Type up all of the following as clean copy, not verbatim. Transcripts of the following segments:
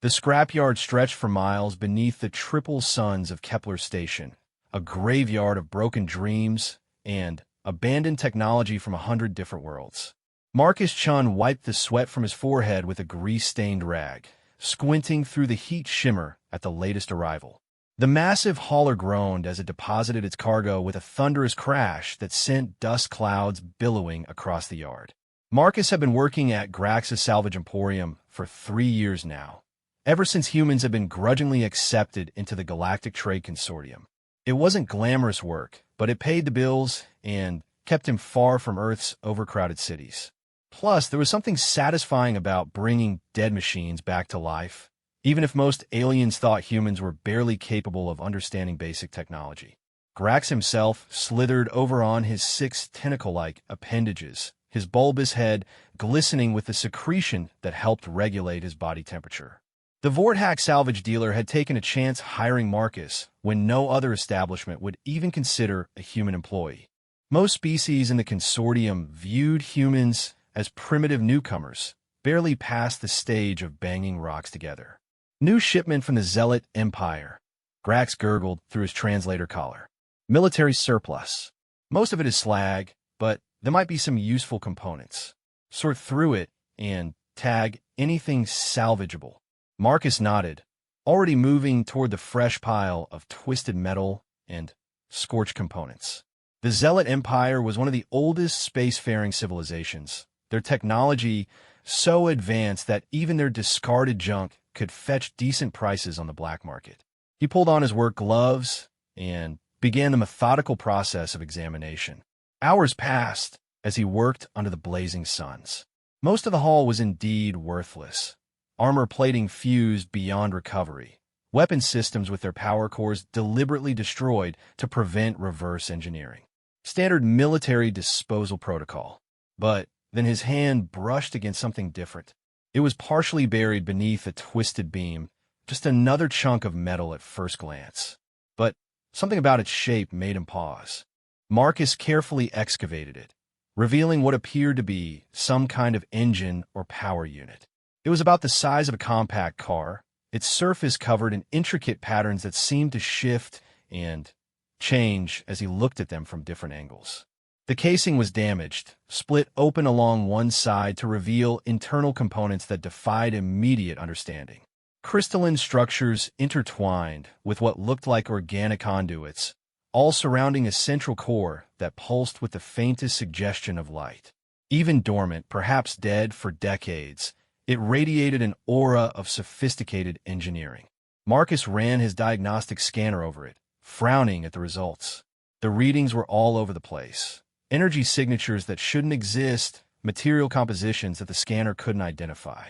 The scrapyard stretched for miles beneath the triple suns of Kepler Station, a graveyard of broken dreams and abandoned technology from 100 different worlds. Marcus Chun wiped the sweat from his forehead with a grease-stained rag, squinting through the heat shimmer at the latest arrival. The massive hauler groaned as it deposited its cargo with a thunderous crash that sent dust clouds billowing across the yard. Marcus had been working at Grax's Salvage Emporium for 3 years now, ever since humans had been grudgingly accepted into the Galactic Trade Consortium. It wasn't glamorous work, but it paid the bills and kept him far from Earth's overcrowded cities. Plus, there was something satisfying about bringing dead machines back to life, even if most aliens thought humans were barely capable of understanding basic technology. Grax himself slithered over on his 6 tentacle-like appendages, his bulbous head glistening with the secretion that helped regulate his body temperature. The Vorthack salvage dealer had taken a chance hiring Marcus when no other establishment would even consider a human employee. Most species in the consortium viewed humans as primitive newcomers, barely past the stage of banging rocks together. New shipment from the Zealot Empire. Grax gurgled through his translator collar. Military surplus. Most of it is slag, but there might be some useful components. Sort through it and tag anything salvageable. Marcus nodded, already moving toward the fresh pile of twisted metal and scorched components. The Zealot Empire was one of the oldest spacefaring civilizations, their technology so advanced that even their discarded junk could fetch decent prices on the black market. He pulled on his work gloves and began the methodical process of examination. Hours passed as he worked under the blazing suns. Most of the haul was indeed worthless. Armor plating fused beyond recovery. Weapon systems with their power cores deliberately destroyed to prevent reverse engineering. Standard military disposal protocol. But then his hand brushed against something different. It was partially buried beneath a twisted beam, just another chunk of metal at first glance. But something about its shape made him pause. Marcus carefully excavated it, revealing what appeared to be some kind of engine or power unit. It was about the size of a compact car, its surface covered in intricate patterns that seemed to shift and change as he looked at them from different angles. The casing was damaged, split open along one side to reveal internal components that defied immediate understanding. Crystalline structures intertwined with what looked like organic conduits, all surrounding a central core that pulsed with the faintest suggestion of light. Even dormant, perhaps dead for decades, it radiated an aura of sophisticated engineering. Marcus ran his diagnostic scanner over it, frowning at the results. The readings were all over the place. Energy signatures that shouldn't exist, material compositions that the scanner couldn't identify.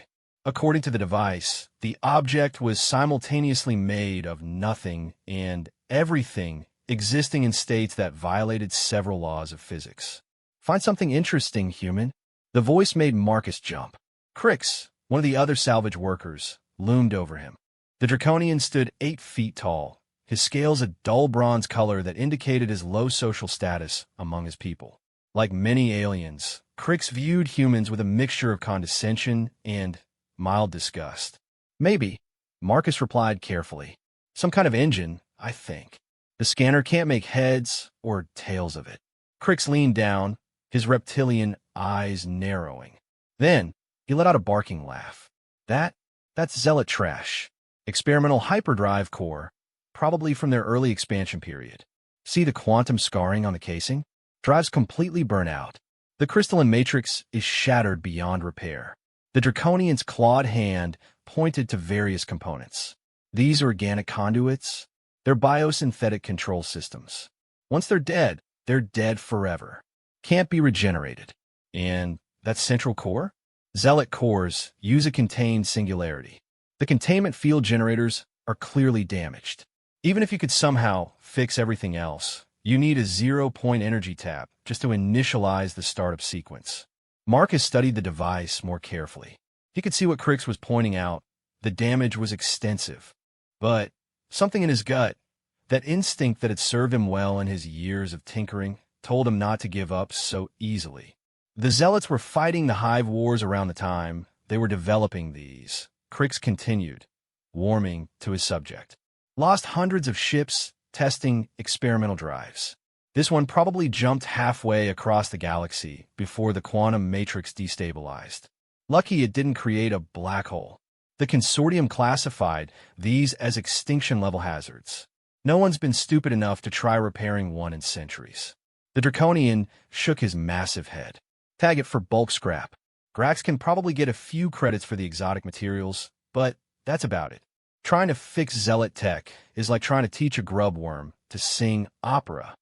According to the device, the object was simultaneously made of nothing and everything, existing in states that violated several laws of physics. Find something interesting, human. The voice made Marcus jump. Crix, one of the other salvage workers, loomed over him. The Draconian stood 8 feet tall, his scales a dull bronze color that indicated his low social status among his people. Like many aliens, Crix viewed humans with a mixture of condescension and mild disgust. Maybe, Marcus replied carefully. Some kind of engine, I think. The scanner can't make heads or tails of it. Crix leaned down, his reptilian eyes narrowing. Then, he let out a barking laugh. That's Zealot trash. Experimental hyperdrive core, probably from their early expansion period. See the quantum scarring on the casing? Drive's completely burnt out. The crystalline matrix is shattered beyond repair. The Draconian's clawed hand pointed to various components. These organic conduits, they're biosynthetic control systems. Once they're dead forever. Can't be regenerated. And that central core? Zealot cores use a contained singularity. The containment field generators are clearly damaged. Even if you could somehow fix everything else, you need a 0-point energy tap just to initialize the startup sequence. Marcus studied the device more carefully. He could see what Crix was pointing out. The damage was extensive. But something in his gut, that instinct that had served him well in his years of tinkering, told him not to give up so easily. The Zealots were fighting the hive wars around the time they were developing these. Crix continued. warming to his subject. Lost hundreds of ships testing experimental drives. This one probably jumped halfway across the galaxy before the quantum matrix destabilized. Lucky it didn't create a black hole. The consortium classified these as extinction-level hazards. No one's been stupid enough to try repairing one in centuries. The Draconian shook his massive head. Tag it for bulk scrap. Grax can probably get a few credits for the exotic materials, but that's about it. Trying to fix Zealot tech is like trying to teach a grub worm to sing opera.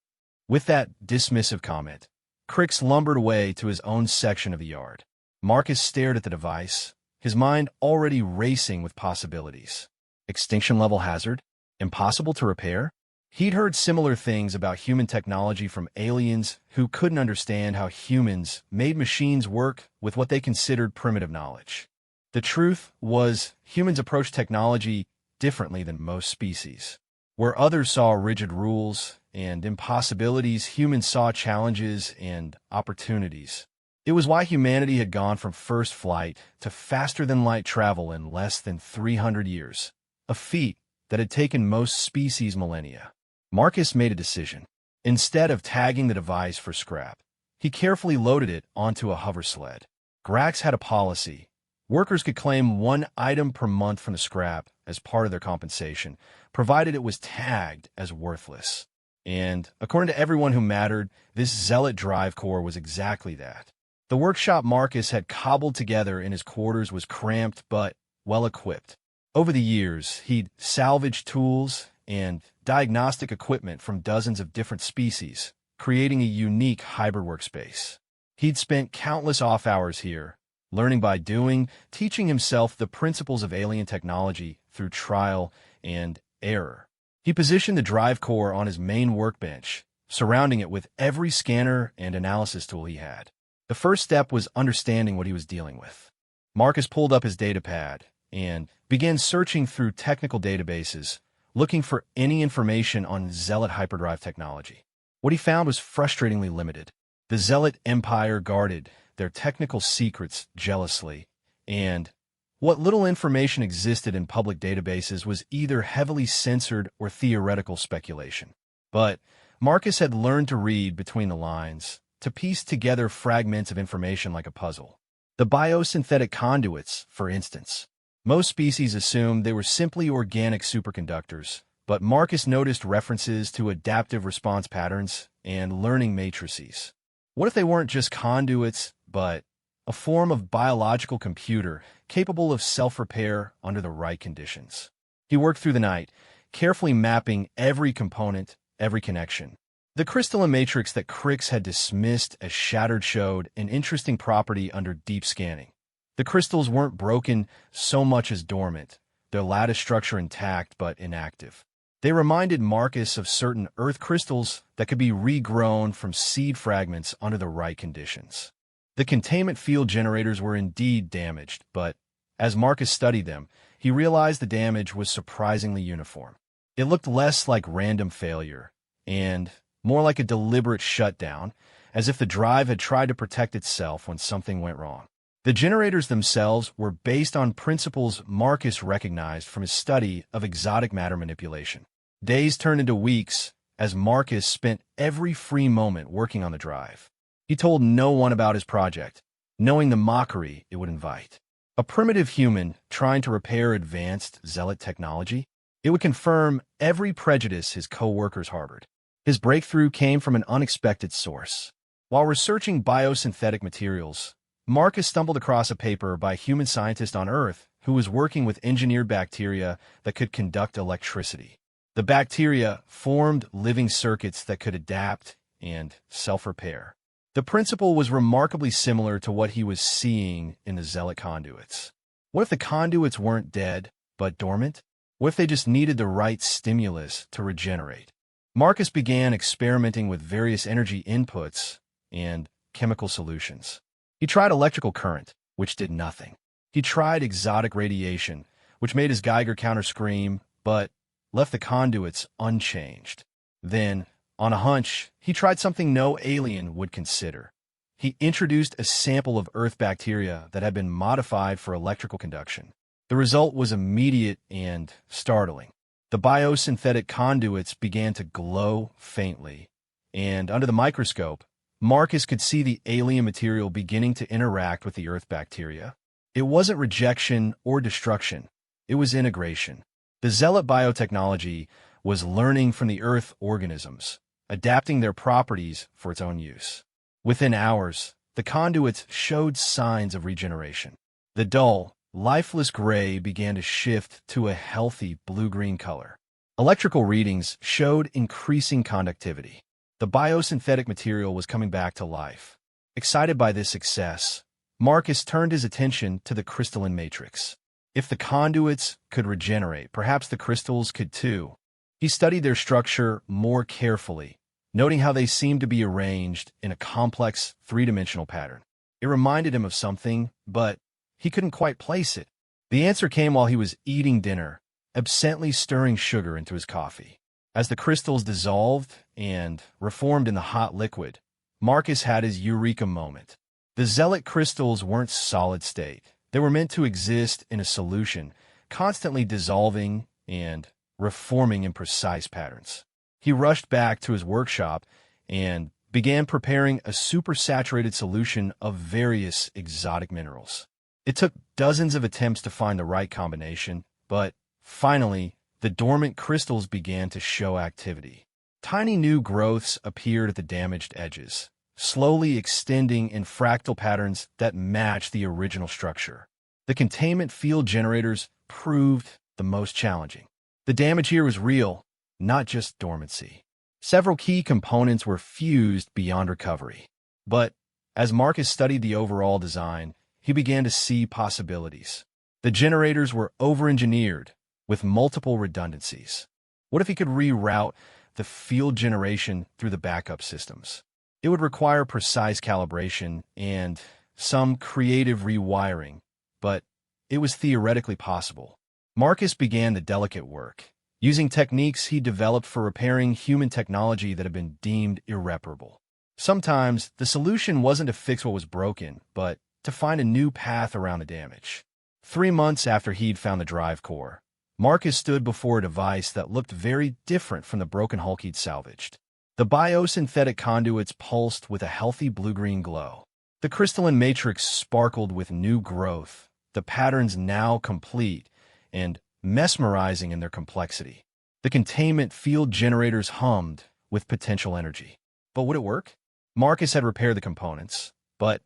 With that dismissive comment, Crix lumbered away to his own section of the yard. Marcus stared at the device, his mind already racing with possibilities. Extinction-level hazard? Impossible to repair? He'd heard similar things about human technology from aliens who couldn't understand how humans made machines work with what they considered primitive knowledge. The truth was, humans approached technology differently than most species. Where others saw rigid rules and impossibilities, humans saw challenges and opportunities. It was why humanity had gone from first flight to faster-than-light travel in less than 300 years, a feat that had taken most species millennia. Marcus made a decision. Instead of tagging the device for scrap, he carefully loaded it onto a hover sled. Grax had a policy. Workers could claim one item per month from the scrap as part of their compensation, provided it was tagged as worthless. And, according to everyone who mattered, this Zealot drive core was exactly that. The workshop Marcus had cobbled together in his quarters was cramped but well-equipped. Over the years, he'd salvaged tools and diagnostic equipment from dozens of different species, creating a unique hybrid workspace. He'd spent countless off-hours here, learning by doing, teaching himself the principles of alien technology through trial and error. He positioned the drive core on his main workbench, surrounding it with every scanner and analysis tool he had. The first step was understanding what he was dealing with. Marcus pulled up his datapad and began searching through technical databases, looking for any information on Zealot hyperdrive technology. What he found was frustratingly limited. The Zealot Empire guarded their technical secrets jealously, and what little information existed in public databases was either heavily censored or theoretical speculation. But Marcus had learned to read between the lines, to piece together fragments of information like a puzzle. The biosynthetic conduits, for instance. Most species assumed they were simply organic superconductors, but Marcus noticed references to adaptive response patterns and learning matrices. What if they weren't just conduits, but a form of biological computer capable of self-repair under the right conditions? He worked through the night, carefully mapping every component, every connection. The crystalline matrix that Crix had dismissed as shattered showed an interesting property under deep scanning. The crystals weren't broken so much as dormant, their lattice structure intact but inactive. They reminded Marcus of certain Earth crystals that could be regrown from seed fragments under the right conditions. The containment field generators were indeed damaged, but as Marcus studied them, he realized the damage was surprisingly uniform. It looked less like random failure and more like a deliberate shutdown, as if the drive had tried to protect itself when something went wrong. The generators themselves were based on principles Marcus recognized from his study of exotic matter manipulation. Days turned into weeks as Marcus spent every free moment working on the drive. He told no one about his project, knowing the mockery it would invite. A primitive human trying to repair advanced Zealot technology, it would confirm every prejudice his co-workers harbored. His breakthrough came from an unexpected source. While researching biosynthetic materials, Marcus stumbled across a paper by a human scientist on Earth who was working with engineered bacteria that could conduct electricity. The bacteria formed living circuits that could adapt and self-repair. The principle was remarkably similar to what he was seeing in the Zealot conduits. What if the conduits weren't dead, but dormant? What if they just needed the right stimulus to regenerate? Marcus began experimenting with various energy inputs and chemical solutions. He tried electrical current, which did nothing. He tried exotic radiation, which made his Geiger counter scream, but left the conduits unchanged. Then, on a hunch, he tried something no alien would consider. He introduced a sample of Earth bacteria that had been modified for electrical conduction. The result was immediate and startling. The biosynthetic conduits began to glow faintly, and under the microscope, Marcus could see the alien material beginning to interact with the Earth bacteria. It wasn't rejection or destruction, it was integration. The Zealot biotechnology was learning from the Earth organisms, adapting their properties for its own use. Within hours, the conduits showed signs of regeneration. The dull, lifeless gray began to shift to a healthy blue-green color. Electrical readings showed increasing conductivity. The biosynthetic material was coming back to life. Excited by this success, Marcus turned his attention to the crystalline matrix. If the conduits could regenerate, perhaps the crystals could too. He studied their structure more carefully, noting how they seemed to be arranged in a complex, three-dimensional pattern. It reminded him of something, but he couldn't quite place it. The answer came while he was eating dinner, absently stirring sugar into his coffee. As the crystals dissolved and reformed in the hot liquid, Marcus had his eureka moment. The Zealot crystals weren't solid state. They were meant to exist in a solution, constantly dissolving and reforming in precise patterns. He rushed back to his workshop and began preparing a supersaturated solution of various exotic minerals. It took dozens of attempts to find the right combination, but finally, the dormant crystals began to show activity. Tiny new growths appeared at the damaged edges, slowly extending in fractal patterns that matched the original structure. The containment field generators proved the most challenging. The damage here was real, not just dormancy. Several key components were fused beyond recovery. But as Marcus studied the overall design, he began to see possibilities. The generators were over-engineered, with multiple redundancies. What if he could reroute the field generation through the backup systems? It would require precise calibration and some creative rewiring, but it was theoretically possible. Marcus began the delicate work, using techniques he developed for repairing human technology that had been deemed irreparable. Sometimes, the solution wasn't to fix what was broken, but to find a new path around the damage. 3 months after he'd found the drive core, Marcus stood before a device that looked very different from the broken hulk he'd salvaged. The biosynthetic conduits pulsed with a healthy blue-green glow. The crystalline matrix sparkled with new growth, the patterns now complete and mesmerizing in their complexity. The containment field generators hummed with potential energy. But would it work? Marcus had repaired the components, but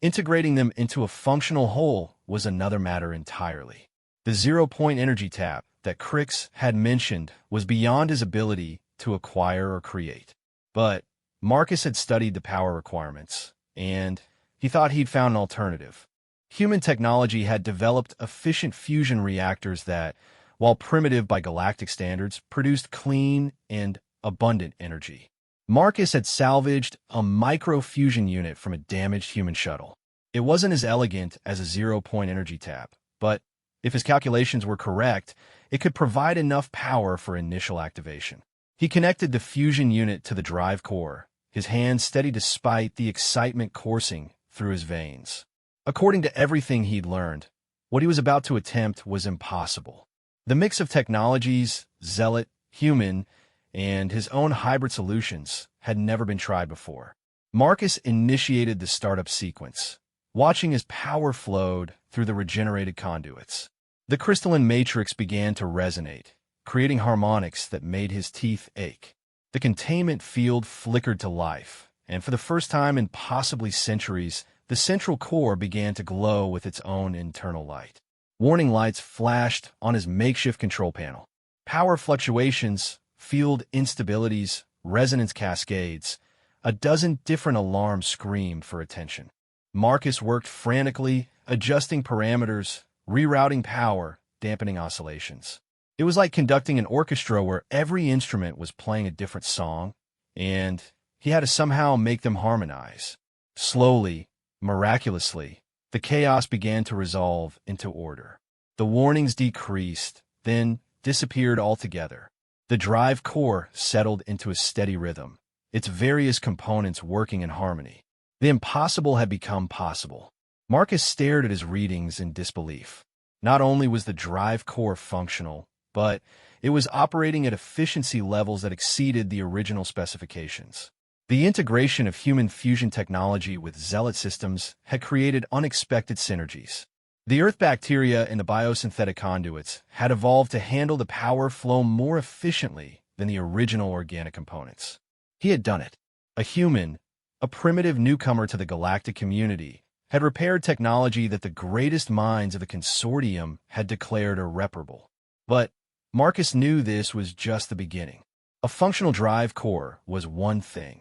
integrating them into a functional whole was another matter entirely. The zero-point energy tap that Crix had mentioned was beyond his ability to acquire or create. But Marcus had studied the power requirements, and he thought he'd found an alternative. Human technology had developed efficient fusion reactors that, while primitive by galactic standards, produced clean and abundant energy. Marcus had salvaged a micro-fusion unit from a damaged human shuttle. It wasn't as elegant as a zero-point energy tap, but if his calculations were correct, it could provide enough power for initial activation. He connected the fusion unit to the drive core, his hands steady despite the excitement coursing through his veins. According to everything he'd learned, what he was about to attempt was impossible. The mix of technologies, Zealot, human, and his own hybrid solutions had never been tried before. Marcus initiated the startup sequence, watching as power flowed through the regenerated conduits. The crystalline matrix began to resonate, creating harmonics that made his teeth ache. The containment field flickered to life, and for the first time in possibly centuries, the central core began to glow with its own internal light. Warning lights flashed on his makeshift control panel. Power fluctuations, field instabilities, resonance cascades, a dozen different alarms screamed for attention. Marcus worked frantically, adjusting parameters, rerouting power, dampening oscillations. It was like conducting an orchestra where every instrument was playing a different song, and he had to somehow make them harmonize. Slowly, miraculously, the chaos began to resolve into order. The warnings decreased, then disappeared altogether. The drive core settled into a steady rhythm, its various components working in harmony. The impossible had become possible. Marcus stared at his readings in disbelief. Not only was the drive core functional, but it was operating at efficiency levels that exceeded the original specifications. The integration of human fusion technology with zealot systems had created unexpected synergies. The Earth bacteria in the biosynthetic conduits had evolved to handle the power flow more efficiently than the original organic components. He had done it. A human, a primitive newcomer to the galactic community, had repaired technology that the greatest minds of the consortium had declared irreparable. But Marcus knew this was just the beginning. A functional drive core was one thing.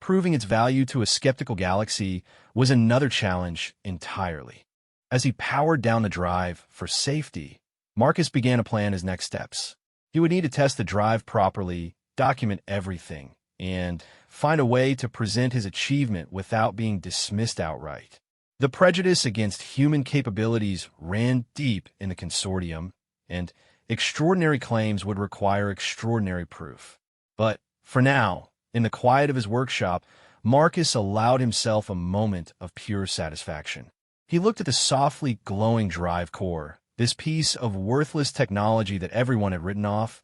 Proving its value to a skeptical galaxy was another challenge entirely. As he powered down the drive for safety, Marcus began to plan his next steps. He would need to test the drive properly, document everything, and find a way to present his achievement without being dismissed outright. The prejudice against human capabilities ran deep in the consortium, and extraordinary claims would require extraordinary proof. But for now, in the quiet of his workshop, Marcus allowed himself a moment of pure satisfaction. He looked at the softly glowing drive core, this piece of worthless technology that everyone had written off,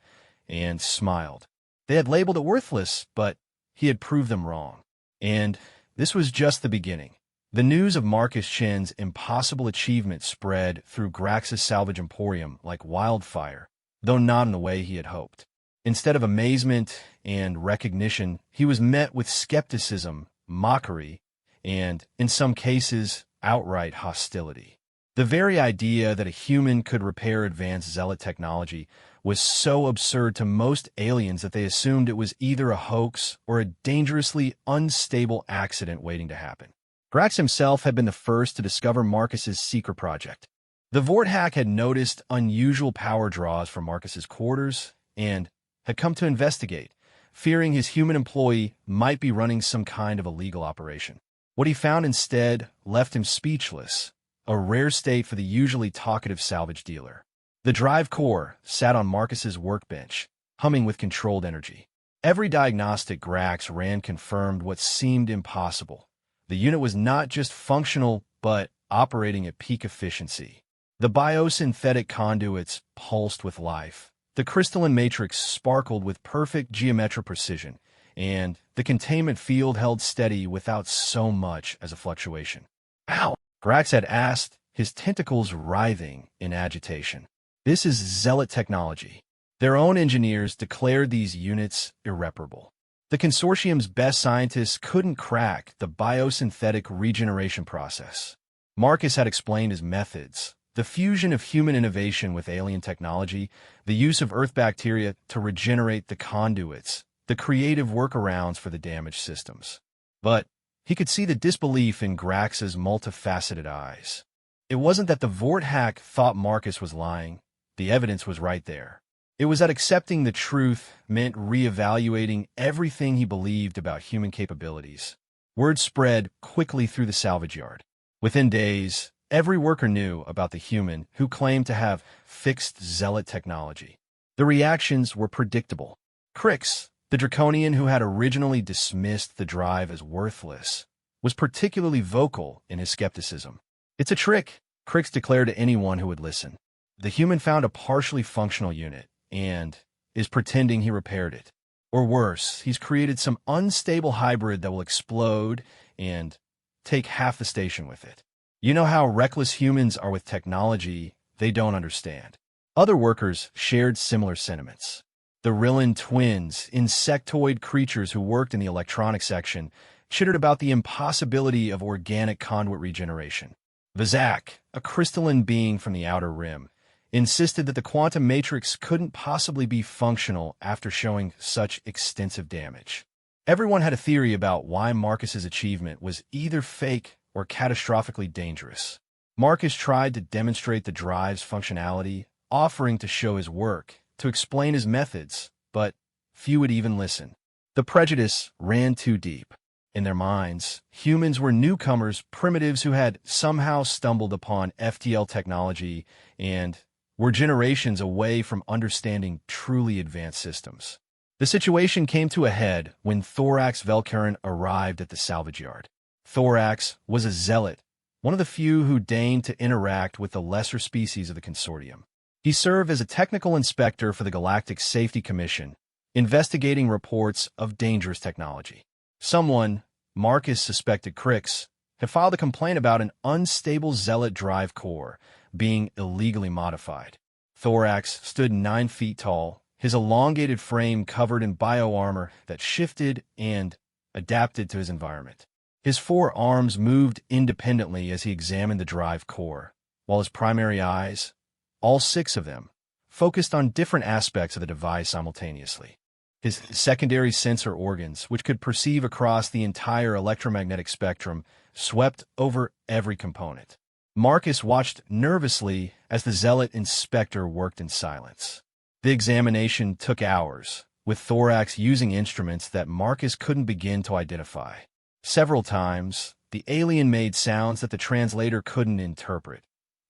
and smiled. They had labeled it worthless, but he had proved them wrong. And this was just the beginning. The news of Marcus Chen's impossible achievement spread through Grax's salvage emporium like wildfire, though not in the way he had hoped. Instead of amazement and recognition, he was met with skepticism, mockery, and, in some cases, outright hostility. The very idea that a human could repair advanced zealot technology was so absurd to most aliens that they assumed it was either a hoax or a dangerously unstable accident waiting to happen. Grax himself had been the first to discover Marcus's secret project. The Vorthack had noticed unusual power draws from Marcus's quarters and had come to investigate, fearing his human employee might be running some kind of illegal operation. What he found instead left him speechless, a rare state for the usually talkative salvage dealer. The drive core sat on Marcus's workbench, humming with controlled energy. Every diagnostic Grax ran confirmed what seemed impossible. The unit was not just functional, but operating at peak efficiency. The biosynthetic conduits pulsed with life. The crystalline matrix sparkled with perfect geometric precision, and the containment field held steady without so much as a fluctuation. "Ow!" Grax had asked, his tentacles writhing in agitation. This is zealot technology. Their own engineers declared these units irreparable. The consortium's best scientists couldn't crack the biosynthetic regeneration process. Marcus had explained his methods, the fusion of human innovation with alien technology, the use of Earth bacteria to regenerate the conduits, the creative workarounds for the damaged systems. But he could see the disbelief in Grax's multifaceted eyes. It wasn't that the Vorthack thought Marcus was lying. The evidence was right there. It was that accepting the truth meant reevaluating everything he believed about human capabilities. Word spread quickly through the salvage yard. Within days, every worker knew about the human who claimed to have fixed zealot technology. The reactions were predictable. Crix, the draconian who had originally dismissed the drive as worthless, was particularly vocal in his skepticism. "It's a trick," Crix declared to anyone who would listen. "The human found a partially functional unit and is pretending he repaired it. Or worse, he's created some unstable hybrid that will explode and take half the station with it. You know how reckless humans are with technology they don't understand." Other workers shared similar sentiments. The Rillan twins, insectoid creatures who worked in the electronics section, chittered about the impossibility of organic conduit regeneration. Vizak, a crystalline being from the outer rim, insisted that the quantum matrix couldn't possibly be functional after showing such extensive damage. Everyone had a theory about why Marcus's achievement was either fake or catastrophically dangerous. Marcus tried to demonstrate the drive's functionality, offering to show his work, to explain his methods, but few would even listen. The prejudice ran too deep. In their minds, humans were newcomers, primitives who had somehow stumbled upon FTL technology and were generations away from understanding truly advanced systems. The situation came to a head when Thorax Velkarin arrived at the salvage yard. Thorax was a zealot, one of the few who deigned to interact with the lesser species of the consortium. He served as a technical inspector for the Galactic Safety Commission, investigating reports of dangerous technology. Someone, Marcus suspected Crix, had filed a complaint about an unstable Zealot drive core being illegally modified. Thorax stood 9 feet tall, his elongated frame covered in bioarmor that shifted and adapted to his environment. His 4 arms moved independently as he examined the drive core, while his primary eyes, all 6 of them, focused on different aspects of the device simultaneously. His secondary sensor organs, which could perceive across the entire electromagnetic spectrum, swept over every component. Marcus watched nervously as the Zealot inspector worked in silence. The examination took hours, with Thorax using instruments that Marcus couldn't begin to identify. Several times, the alien made sounds that the translator couldn't interpret,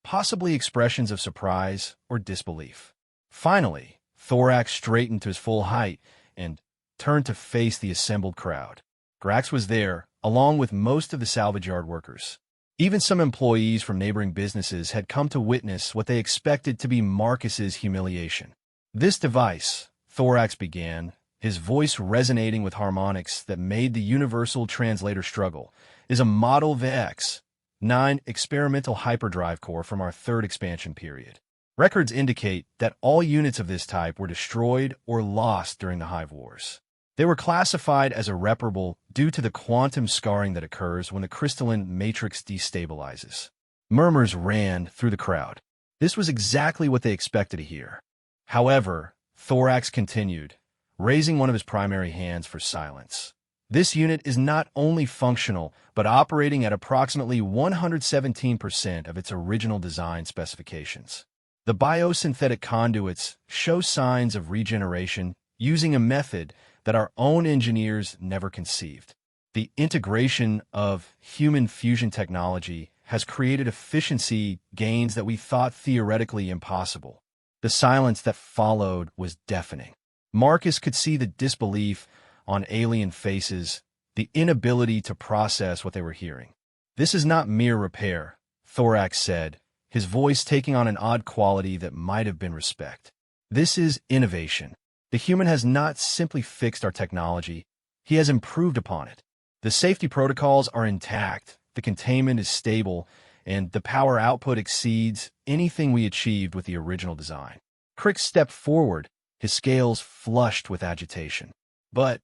possibly expressions of surprise or disbelief. Finally, Thorax straightened to his full height and turned to face the assembled crowd. Grax was there, along with most of the salvage yard workers. Even some employees from neighboring businesses had come to witness what they expected to be Marcus's humiliation. This device, Thorax began, his voice resonating with harmonics that made the universal translator struggle, is a Model VX-9 experimental hyperdrive core from our 3rd expansion period. Records indicate that all units of this type were destroyed or lost during the Hive Wars. They were classified as irreparable due to the quantum scarring that occurs when the crystalline matrix destabilizes. Murmurs ran through the crowd. This was exactly what they expected to hear. However, Thorax continued, raising one of his primary hands for silence. This unit is not only functional, but operating at approximately 117% of its original design specifications. The biosynthetic conduits show signs of regeneration using a method that our own engineers never conceived. The integration of human fusion technology has created efficiency gains that we thought theoretically impossible. The silence that followed was deafening. Marcus could see the disbelief on alien faces, the inability to process what they were hearing. "This is not mere repair," Thorax said, his voice taking on an odd quality that might have been respect. "This is innovation. The human has not simply fixed our technology, he has improved upon it. The safety protocols are intact, the containment is stable, and the power output exceeds anything we achieved with the original design." Crick stepped forward, his scales flushed with agitation. But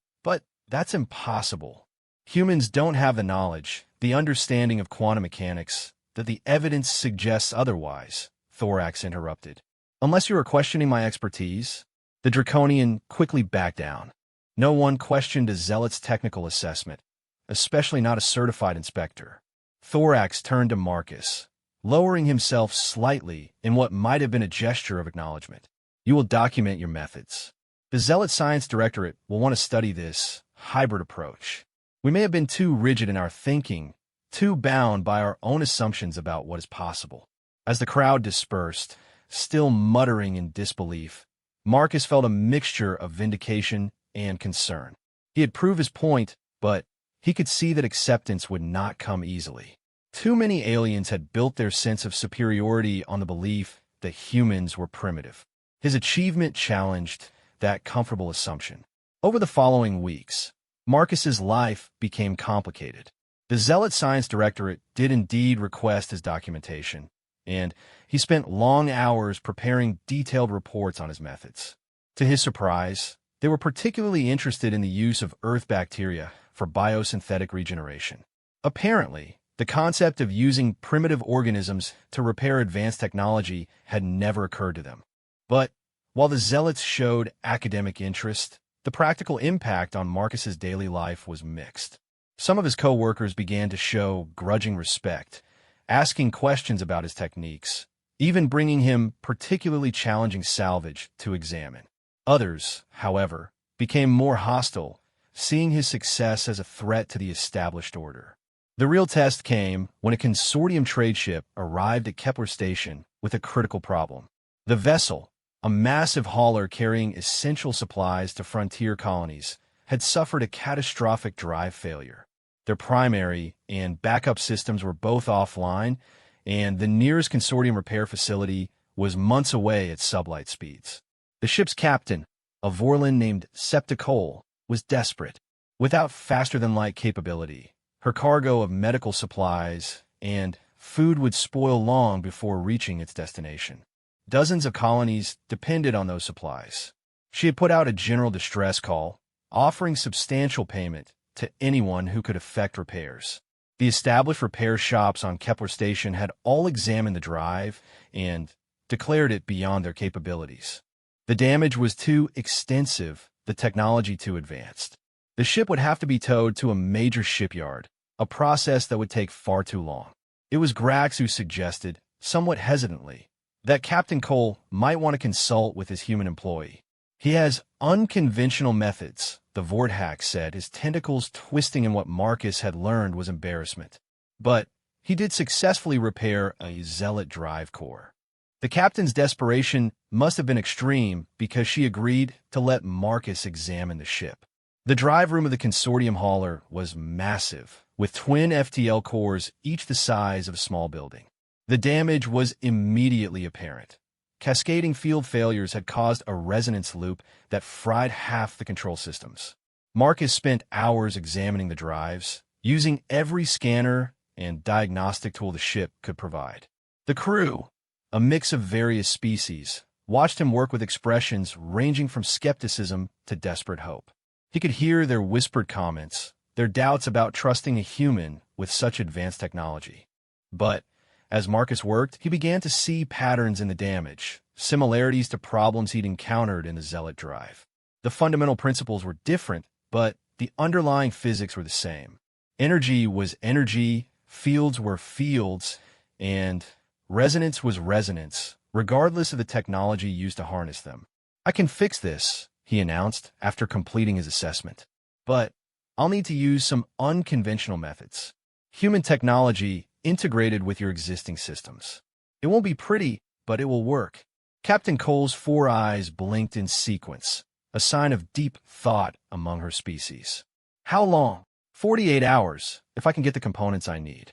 that's impossible. Humans don't have the knowledge, the understanding of quantum mechanics, that the evidence suggests otherwise, Thorax interrupted. "Unless you are questioning my expertise?" The Draconian quickly backed down. No one questioned a Zealot's technical assessment, especially not a certified inspector. Thorax turned to Marcus, lowering himself slightly in what might have been a gesture of acknowledgement. "You will document your methods. The Zealot Science Directorate will want to study this hybrid approach. We may have been too rigid in our thinking, too bound by our own assumptions about what is possible." As the crowd dispersed, still muttering in disbelief, Marcus felt a mixture of vindication and concern. He had proved his point, but he could see that acceptance would not come easily. Too many aliens had built their sense of superiority on the belief that humans were primitive. His achievement challenged that comfortable assumption. Over the following weeks, Marcus's life became complicated. The Zealot Science Directorate did indeed request his documentation, and he spent long hours preparing detailed reports on his methods. To his surprise, they were particularly interested in the use of Earth bacteria for biosynthetic regeneration. Apparently, the concept of using primitive organisms to repair advanced technology had never occurred to them. But while the Zealots showed academic interest, the practical impact on Marcus's daily life was mixed. Some of his co-workers began to show grudging respect, asking questions about his techniques, even bringing him particularly challenging salvage to examine. Others, however, became more hostile, seeing his success as a threat to the established order. The real test came when a consortium trade ship arrived at Kepler Station with a critical problem. The vessel, a massive hauler carrying essential supplies to frontier colonies, had suffered a catastrophic drive failure. Their primary and backup systems were both offline, and the nearest consortium repair facility was months away at sublight speeds. The ship's captain, a Vorlon named Septicole, was desperate. Without faster-than-light capability, her cargo of medical supplies and food would spoil long before reaching its destination. Dozens of colonies depended on those supplies. She had put out a general distress call, offering substantial payment to anyone who could effect repairs. The established repair shops on Kepler Station had all examined the drive and declared it beyond their capabilities. The damage was too extensive, the technology too advanced. The ship would have to be towed to a major shipyard, a process that would take far too long. It was Grax who suggested, somewhat hesitantly, that Captain Cole might want to consult with his human employee. He has unconventional methods, the Vorthack said, his tentacles twisting in what Marcus had learned was embarrassment. But he did successfully repair a Zealot drive core. The captain's desperation must have been extreme because she agreed to let Marcus examine the ship. The drive room of the consortium hauler was massive, with twin FTL cores each the size of a small building. The damage was immediately apparent. Cascading field failures had caused a resonance loop that fried half the control systems. Marcus spent hours examining the drives, using every scanner and diagnostic tool the ship could provide. The crew, a mix of various species, watched him work with expressions ranging from skepticism to desperate hope. He could hear their whispered comments, their doubts about trusting a human with such advanced technology. But as Marcus worked, he began to see patterns in the damage, similarities to problems he'd encountered in the Zealot drive. The fundamental principles were different, but the underlying physics were the same. Energy was energy, fields were fields, and resonance was resonance, regardless of the technology used to harness them. "I can fix this," he announced after completing his assessment. "But I'll need to use some unconventional methods. Human technology integrated with your existing systems. It won't be pretty, but it will work." Captain Cole's 4 eyes blinked in sequence, a sign of deep thought among her species. "How long?" 48 hours, if I can get the components I need."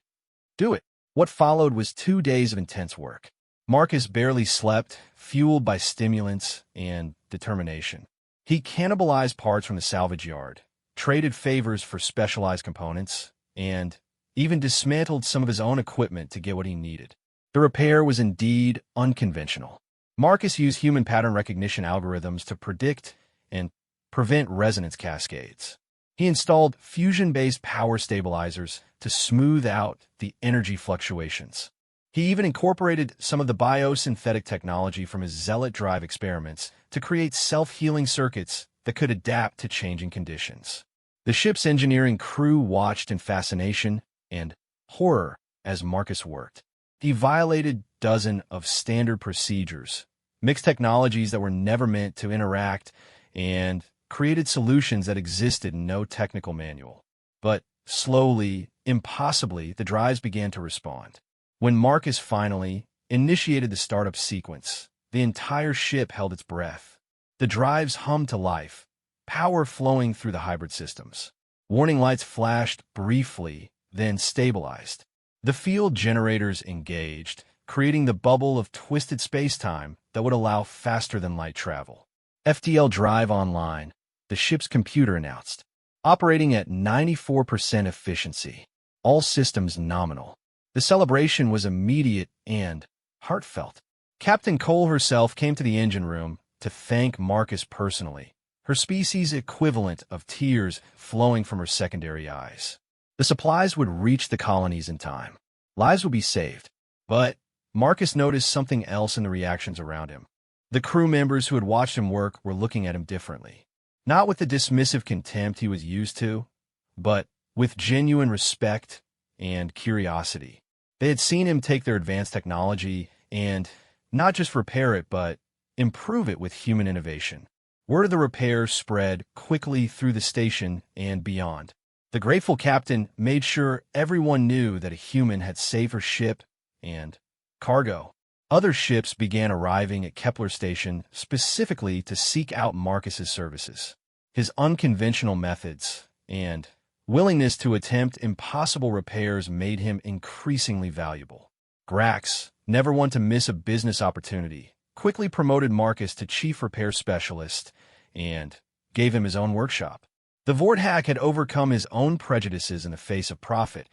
"Do it." What followed was 2 days of intense work. Marcus barely slept, fueled by stimulants and determination. He cannibalized parts from the salvage yard, traded favors for specialized components, and even dismantled some of his own equipment to get what he needed. The repair was indeed unconventional. Marcus used human pattern recognition algorithms to predict and prevent resonance cascades. He installed fusion-based power stabilizers to smooth out the energy fluctuations. He even incorporated some of the biosynthetic technology from his Zealot drive experiments to create self-healing circuits that could adapt to changing conditions. The ship's engineering crew watched in fascination and horror as Marcus worked. He violated dozens of standard procedures, mixed technologies that were never meant to interact, and created solutions that existed in no technical manual. But slowly, impossibly, the drives began to respond. When Marcus finally initiated the startup sequence, the entire ship held its breath. The drives hummed to life, power flowing through the hybrid systems. Warning lights flashed briefly, then stabilized. The field generators engaged, creating the bubble of twisted space-time that would allow faster-than-light travel. FTL drive online, the ship's computer announced. Operating at 94% efficiency. All systems nominal. The celebration was immediate and heartfelt. Captain Cole herself came to the engine room to thank Marcus personally, her species' equivalent of tears flowing from her secondary eyes. The supplies would reach the colonies in time. Lives would be saved. But Marcus noticed something else in the reactions around him. The crew members who had watched him work were looking at him differently. Not with the dismissive contempt he was used to, but with genuine respect and curiosity. They had seen him take their advanced technology and not just repair it, but improve it with human innovation. Word of the repair spread quickly through the station and beyond. The grateful captain made sure everyone knew that a human had saved her ship and cargo. Other ships began arriving at Kepler Station specifically to seek out Marcus's services. His unconventional methods and willingness to attempt impossible repairs made him increasingly valuable. Grax, never one to miss a business opportunity, quickly promoted Marcus to chief repair specialist and gave him his own workshop. The Vorthack had overcome his own prejudices in the face of profit,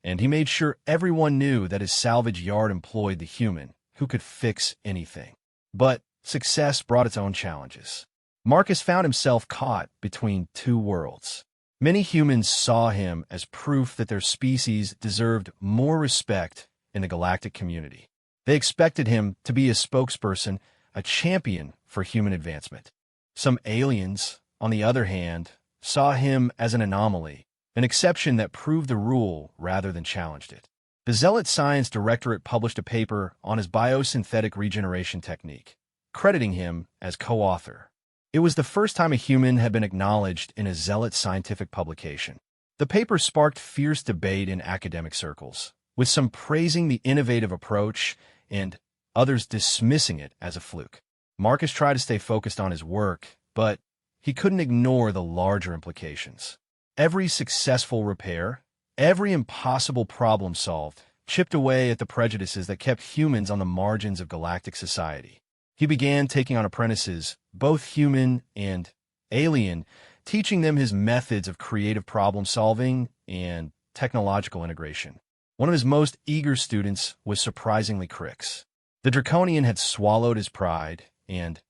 and he made sure everyone knew that his salvage yard employed the human who could fix anything. But success brought its own challenges. Marcus found himself caught between two worlds. Many humans saw him as proof that their species deserved more respect in the galactic community. They expected him to be a spokesperson, a champion for human advancement. Some aliens, on the other hand, saw him as an anomaly, an exception that proved the rule rather than challenged it. The Zealot Science Directorate published a paper on his biosynthetic regeneration technique, crediting him as co-author. It was the first time a human had been acknowledged in a Zealot scientific publication. The paper sparked fierce debate in academic circles, with some praising the innovative approach and others dismissing it as a fluke. Marcus tried to stay focused on his work, but he couldn't ignore the larger implications. Every successful repair, every impossible problem solved, chipped away at the prejudices that kept humans on the margins of galactic society. He began taking on apprentices, both human and alien, teaching them his methods of creative problem-solving and technological integration. One of his most eager students was surprisingly Crix. The Draconian had swallowed his pride and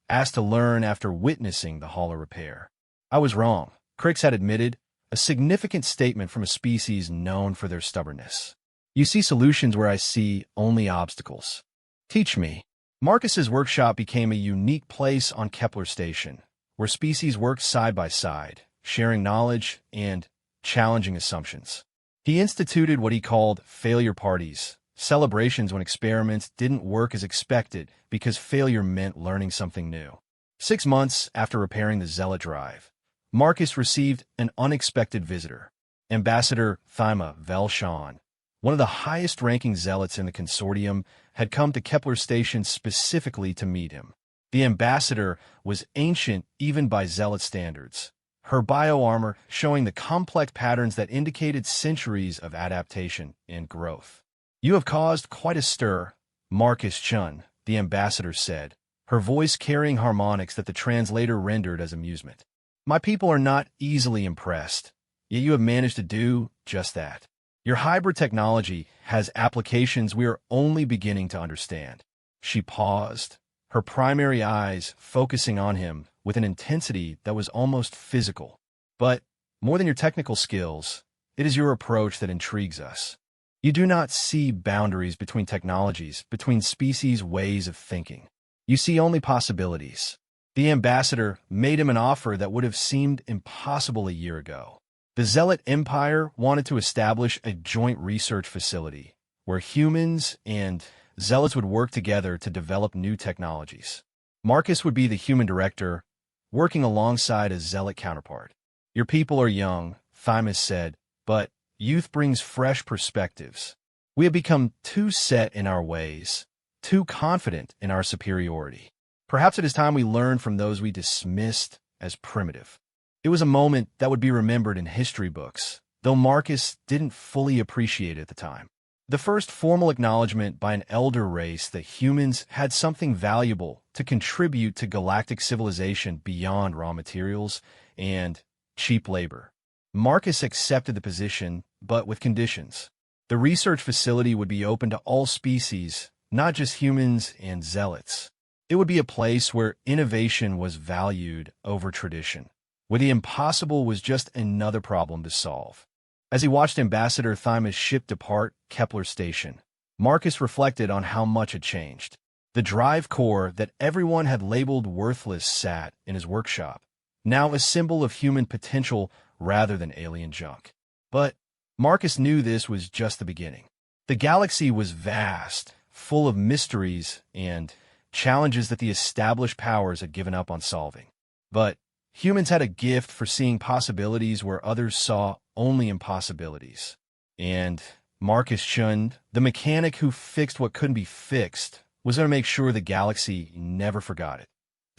asked to learn after witnessing the Holo repair. I was wrong, Crix had admitted, a significant statement from a species known for their stubbornness. You see solutions where I see only obstacles. Teach me. Marcus's workshop became a unique place on Kepler Station, where species worked side by side, sharing knowledge and challenging assumptions. He instituted what he called failure parties, celebrations when experiments didn't work as expected because failure meant learning something new. 6 months after repairing the Zealot drive, Marcus received an unexpected visitor, Ambassador Thyma Velshawn. One of the highest-ranking Zealots in the consortium had come to Kepler Station specifically to meet him. The ambassador was ancient even by Zealot standards, her bioarmor showing the complex patterns that indicated centuries of adaptation and growth. You have caused quite a stir, Marcus Chun, the ambassador said, her voice carrying harmonics that the translator rendered as amusement. My people are not easily impressed, yet you have managed to do just that. Your hybrid technology has applications we are only beginning to understand. She paused, her primary eyes focusing on him with an intensity that was almost physical. But more than your technical skills, it is your approach that intrigues us. You do not see boundaries between technologies, between species' ways of thinking. You see only possibilities. The ambassador made him an offer that would have seemed impossible a year ago. The Zealot Empire wanted to establish a joint research facility where humans and Zealots would work together to develop new technologies. Marcus would be the human director, working alongside a Zealot counterpart. Your people are young, Thymus said, but youth brings fresh perspectives. We have become too set in our ways, too confident in our superiority. Perhaps it is time we learn from those we dismissed as primitive. It was a moment that would be remembered in history books, though Marcus didn't fully appreciate it at the time. The first formal acknowledgement by an elder race that humans had something valuable to contribute to galactic civilization beyond raw materials and cheap labor. Marcus accepted the position, but with conditions. The research facility would be open to all species, not just humans and Zealots. It would be a place where innovation was valued over tradition, where the impossible was just another problem to solve. As he watched Ambassador Thymus' ship depart Kepler Station, Marcus reflected on how much had changed. The drive core that everyone had labeled worthless sat in his workshop, now a symbol of human potential rather than alien junk. But Marcus knew this was just the beginning. The galaxy was vast, full of mysteries and challenges that the established powers had given up on solving. But humans had a gift for seeing possibilities where others saw only impossibilities. And Marcus Chun, the mechanic who fixed what couldn't be fixed, was going to make sure the galaxy never forgot it.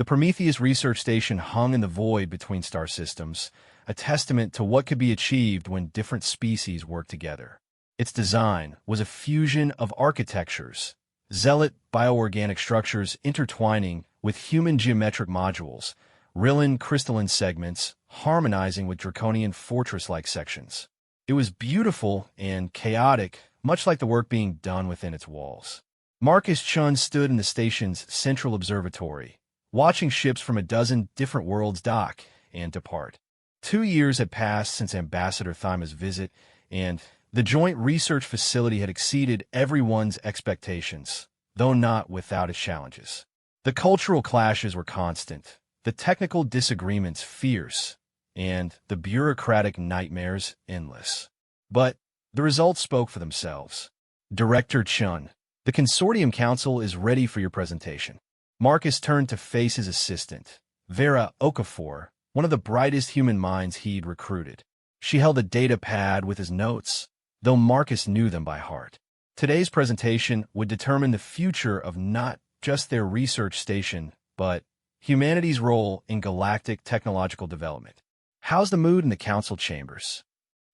The Prometheus research station hung in the void between star systems, a testament to what could be achieved when different species work together. Its design was a fusion of architectures, zealot bioorganic structures intertwining with human geometric modules, Rillan crystalline segments harmonizing with draconian fortress-like sections. It was beautiful and chaotic, much like the work being done within its walls. Marcus Chun stood in the station's central observatory, watching ships from a dozen different worlds dock and depart. 2 years had passed since Ambassador Thyma's visit, and the joint research facility had exceeded everyone's expectations, though not without its challenges. The cultural clashes were constant, the technical disagreements fierce, and the bureaucratic nightmares endless. But the results spoke for themselves. Director Chun, the Consortium Council is ready for your presentation. Marcus turned to face his assistant, Vera Okafor, one of the brightest human minds he'd recruited. She held a data pad with his notes, though Marcus knew them by heart. Today's presentation would determine the future of not just their research station, but humanity's role in galactic technological development. How's the mood in the council chambers?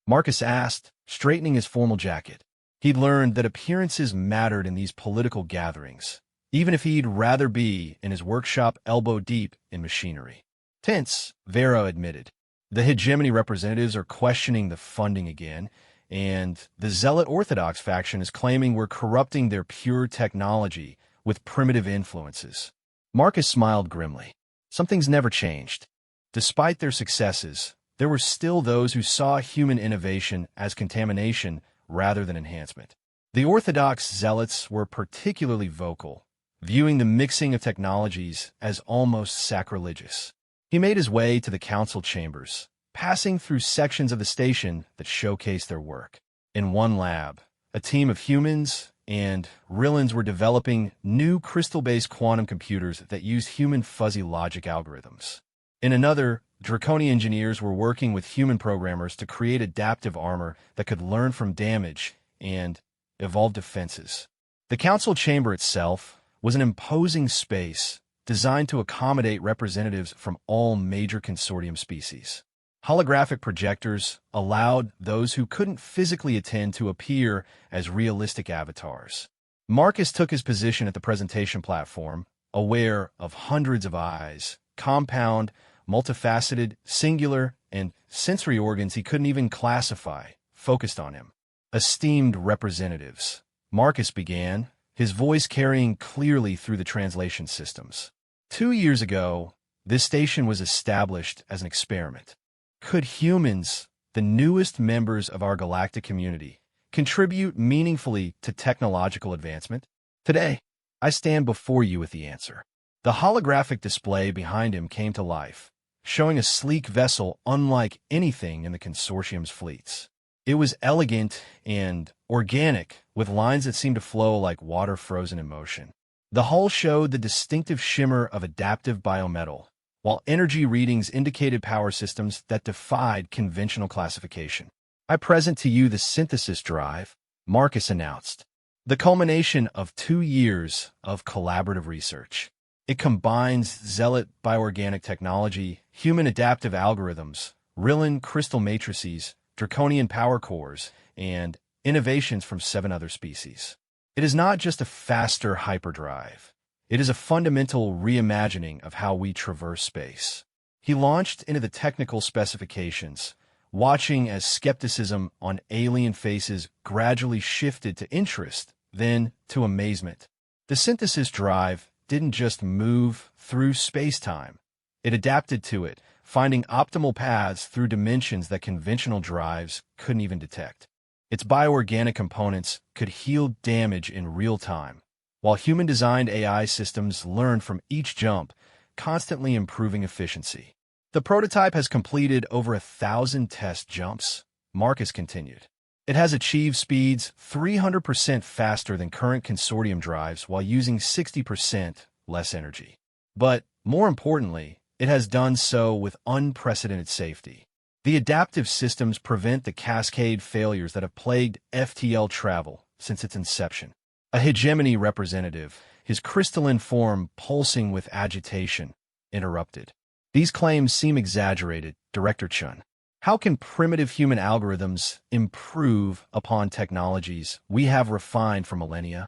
Marcus asked, straightening his formal jacket. He'd learned that appearances mattered in these political gatherings, even if he'd rather be in his workshop elbow-deep in machinery. Tense, Vera admitted. The hegemony representatives are questioning the funding again, and the Zealot Orthodox faction is claiming we're corrupting their pure technology with primitive influences. Marcus smiled grimly. Some things never changed. Despite their successes, there were still those who saw human innovation as contamination rather than enhancement. The Orthodox Zealots were particularly vocal, viewing the mixing of technologies as almost sacrilegious. He made his way to the council chambers, passing through sections of the station that showcased their work. In one lab, a team of humans and Rillans were developing new crystal-based quantum computers that used human fuzzy logic algorithms. In another, Draconian engineers were working with human programmers to create adaptive armor that could learn from damage and evolve defenses. The council chamber itself was an imposing space designed to accommodate representatives from all major consortium species. Holographic projectors allowed those who couldn't physically attend to appear as realistic avatars. Marcus took his position at the presentation platform, aware of hundreds of eyes, compound, multifaceted, singular, and sensory organs he couldn't even classify, focused on him. Esteemed representatives, Marcus began, his voice carrying clearly through the translation systems. 2 years ago, this station was established as an experiment. Could humans, the newest members of our galactic community, contribute meaningfully to technological advancement? Today, I stand before you with the answer. The holographic display behind him came to life, showing a sleek vessel unlike anything in the consortium's fleets. It was elegant and organic, with lines that seemed to flow like water frozen in motion. The hull showed the distinctive shimmer of adaptive biometal, while energy readings indicated power systems that defied conventional classification. I present to you the synthesis drive, Marcus announced, the culmination of 2 years of collaborative research. It combines zealot bioorganic technology, human adaptive algorithms, Rillan crystal matrices, draconian power cores, and innovations from 7 other species. It is not just a faster hyperdrive. It is a fundamental reimagining of how we traverse space. He launched into the technical specifications, watching as skepticism on alien faces gradually shifted to interest, then to amazement. The synthesis drive didn't just move through space-time. It adapted to it, finding optimal paths through dimensions that conventional drives couldn't even detect. Its bioorganic components could heal damage in real time, while human-designed AI systems learned from each jump, constantly improving efficiency. The prototype has completed over 1,000 test jumps, Marcus continued. It has achieved speeds 300% faster than current consortium drives while using 60% less energy. But, more importantly, it has done so with unprecedented safety. The adaptive systems prevent the cascade failures that have plagued FTL travel since its inception. A hegemony representative, his crystalline form pulsing with agitation, interrupted. These claims seem exaggerated, Director Chun. How can primitive human algorithms improve upon technologies we have refined for millennia?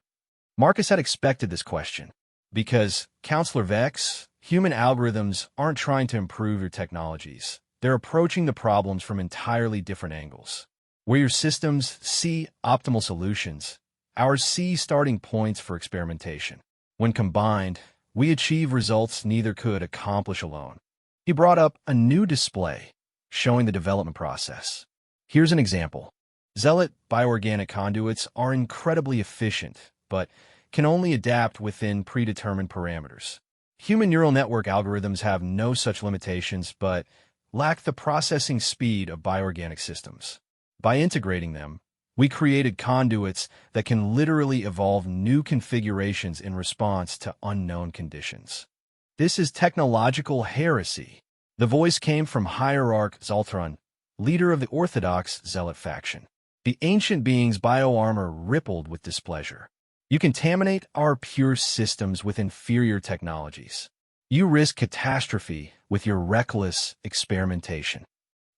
Marcus had expected this question, because, Counselor Vex, human algorithms aren't trying to improve your technologies. They're approaching the problems from entirely different angles. Where your systems see optimal solutions, ours see starting points for experimentation. When combined, we achieve results neither could accomplish alone. He brought up a new display, showing the development process. Here's an example. Zealot bioorganic conduits are incredibly efficient, but can only adapt within predetermined parameters. Human neural network algorithms have no such limitations, but lack the processing speed of bioorganic systems. By integrating them, we created conduits that can literally evolve new configurations in response to unknown conditions. This is technological heresy. The voice came from Hierarch Zaltron, leader of the Orthodox Zealot faction. The ancient being's bioarmor rippled with displeasure. You contaminate our pure systems with inferior technologies. You risk catastrophe with your reckless experimentation.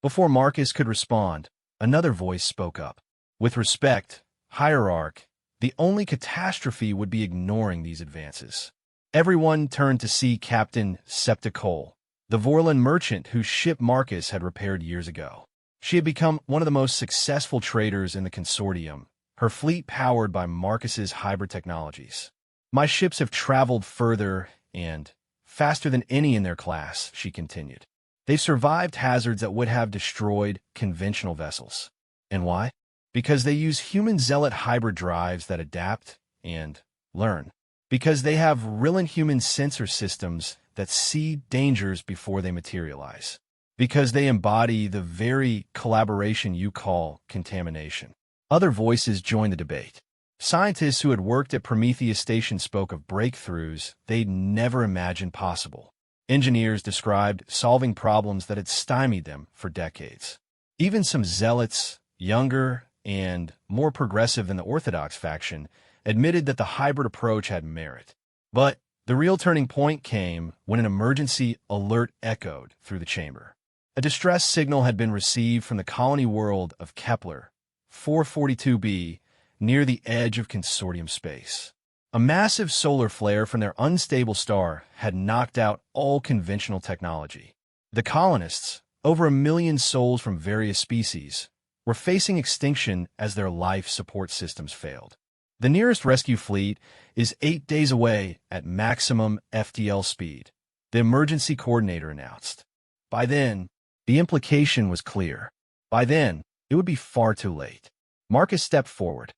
Before Marcus could respond, another voice spoke up. With respect, Hierarch, the only catastrophe would be ignoring these advances. Everyone turned to see Captain Septicole, the Vorlon merchant whose ship Marcus had repaired years ago. She had become one of the most successful traders in the consortium, her fleet powered by Marcus's hybrid technologies. My ships have traveled further and faster than any in their class, she continued. They've survived hazards that would have destroyed conventional vessels. And why? Because they use human zealot hybrid drives that adapt and learn. Because they have Rillan human sensor systems that see dangers before they materialize. Because they embody the very collaboration you call contamination. Other voices joined the debate. Scientists who had worked at Prometheus Station spoke of breakthroughs they'd never imagined possible. Engineers described solving problems that had stymied them for decades. Even some zealots, younger and more progressive than the Orthodox faction, admitted that the hybrid approach had merit. But the real turning point came when an emergency alert echoed through the chamber. A distress signal had been received from the colony world of Kepler 442b near the edge of consortium space. A massive solar flare from their unstable star had knocked out all conventional technology. The colonists, over 1 million souls from various species, were facing extinction as their life support systems failed. The nearest rescue fleet is 8 days away at maximum FTL speed, the emergency coordinator announced. By then, the implication was clear. By then, it would be far too late. Marcus stepped forward.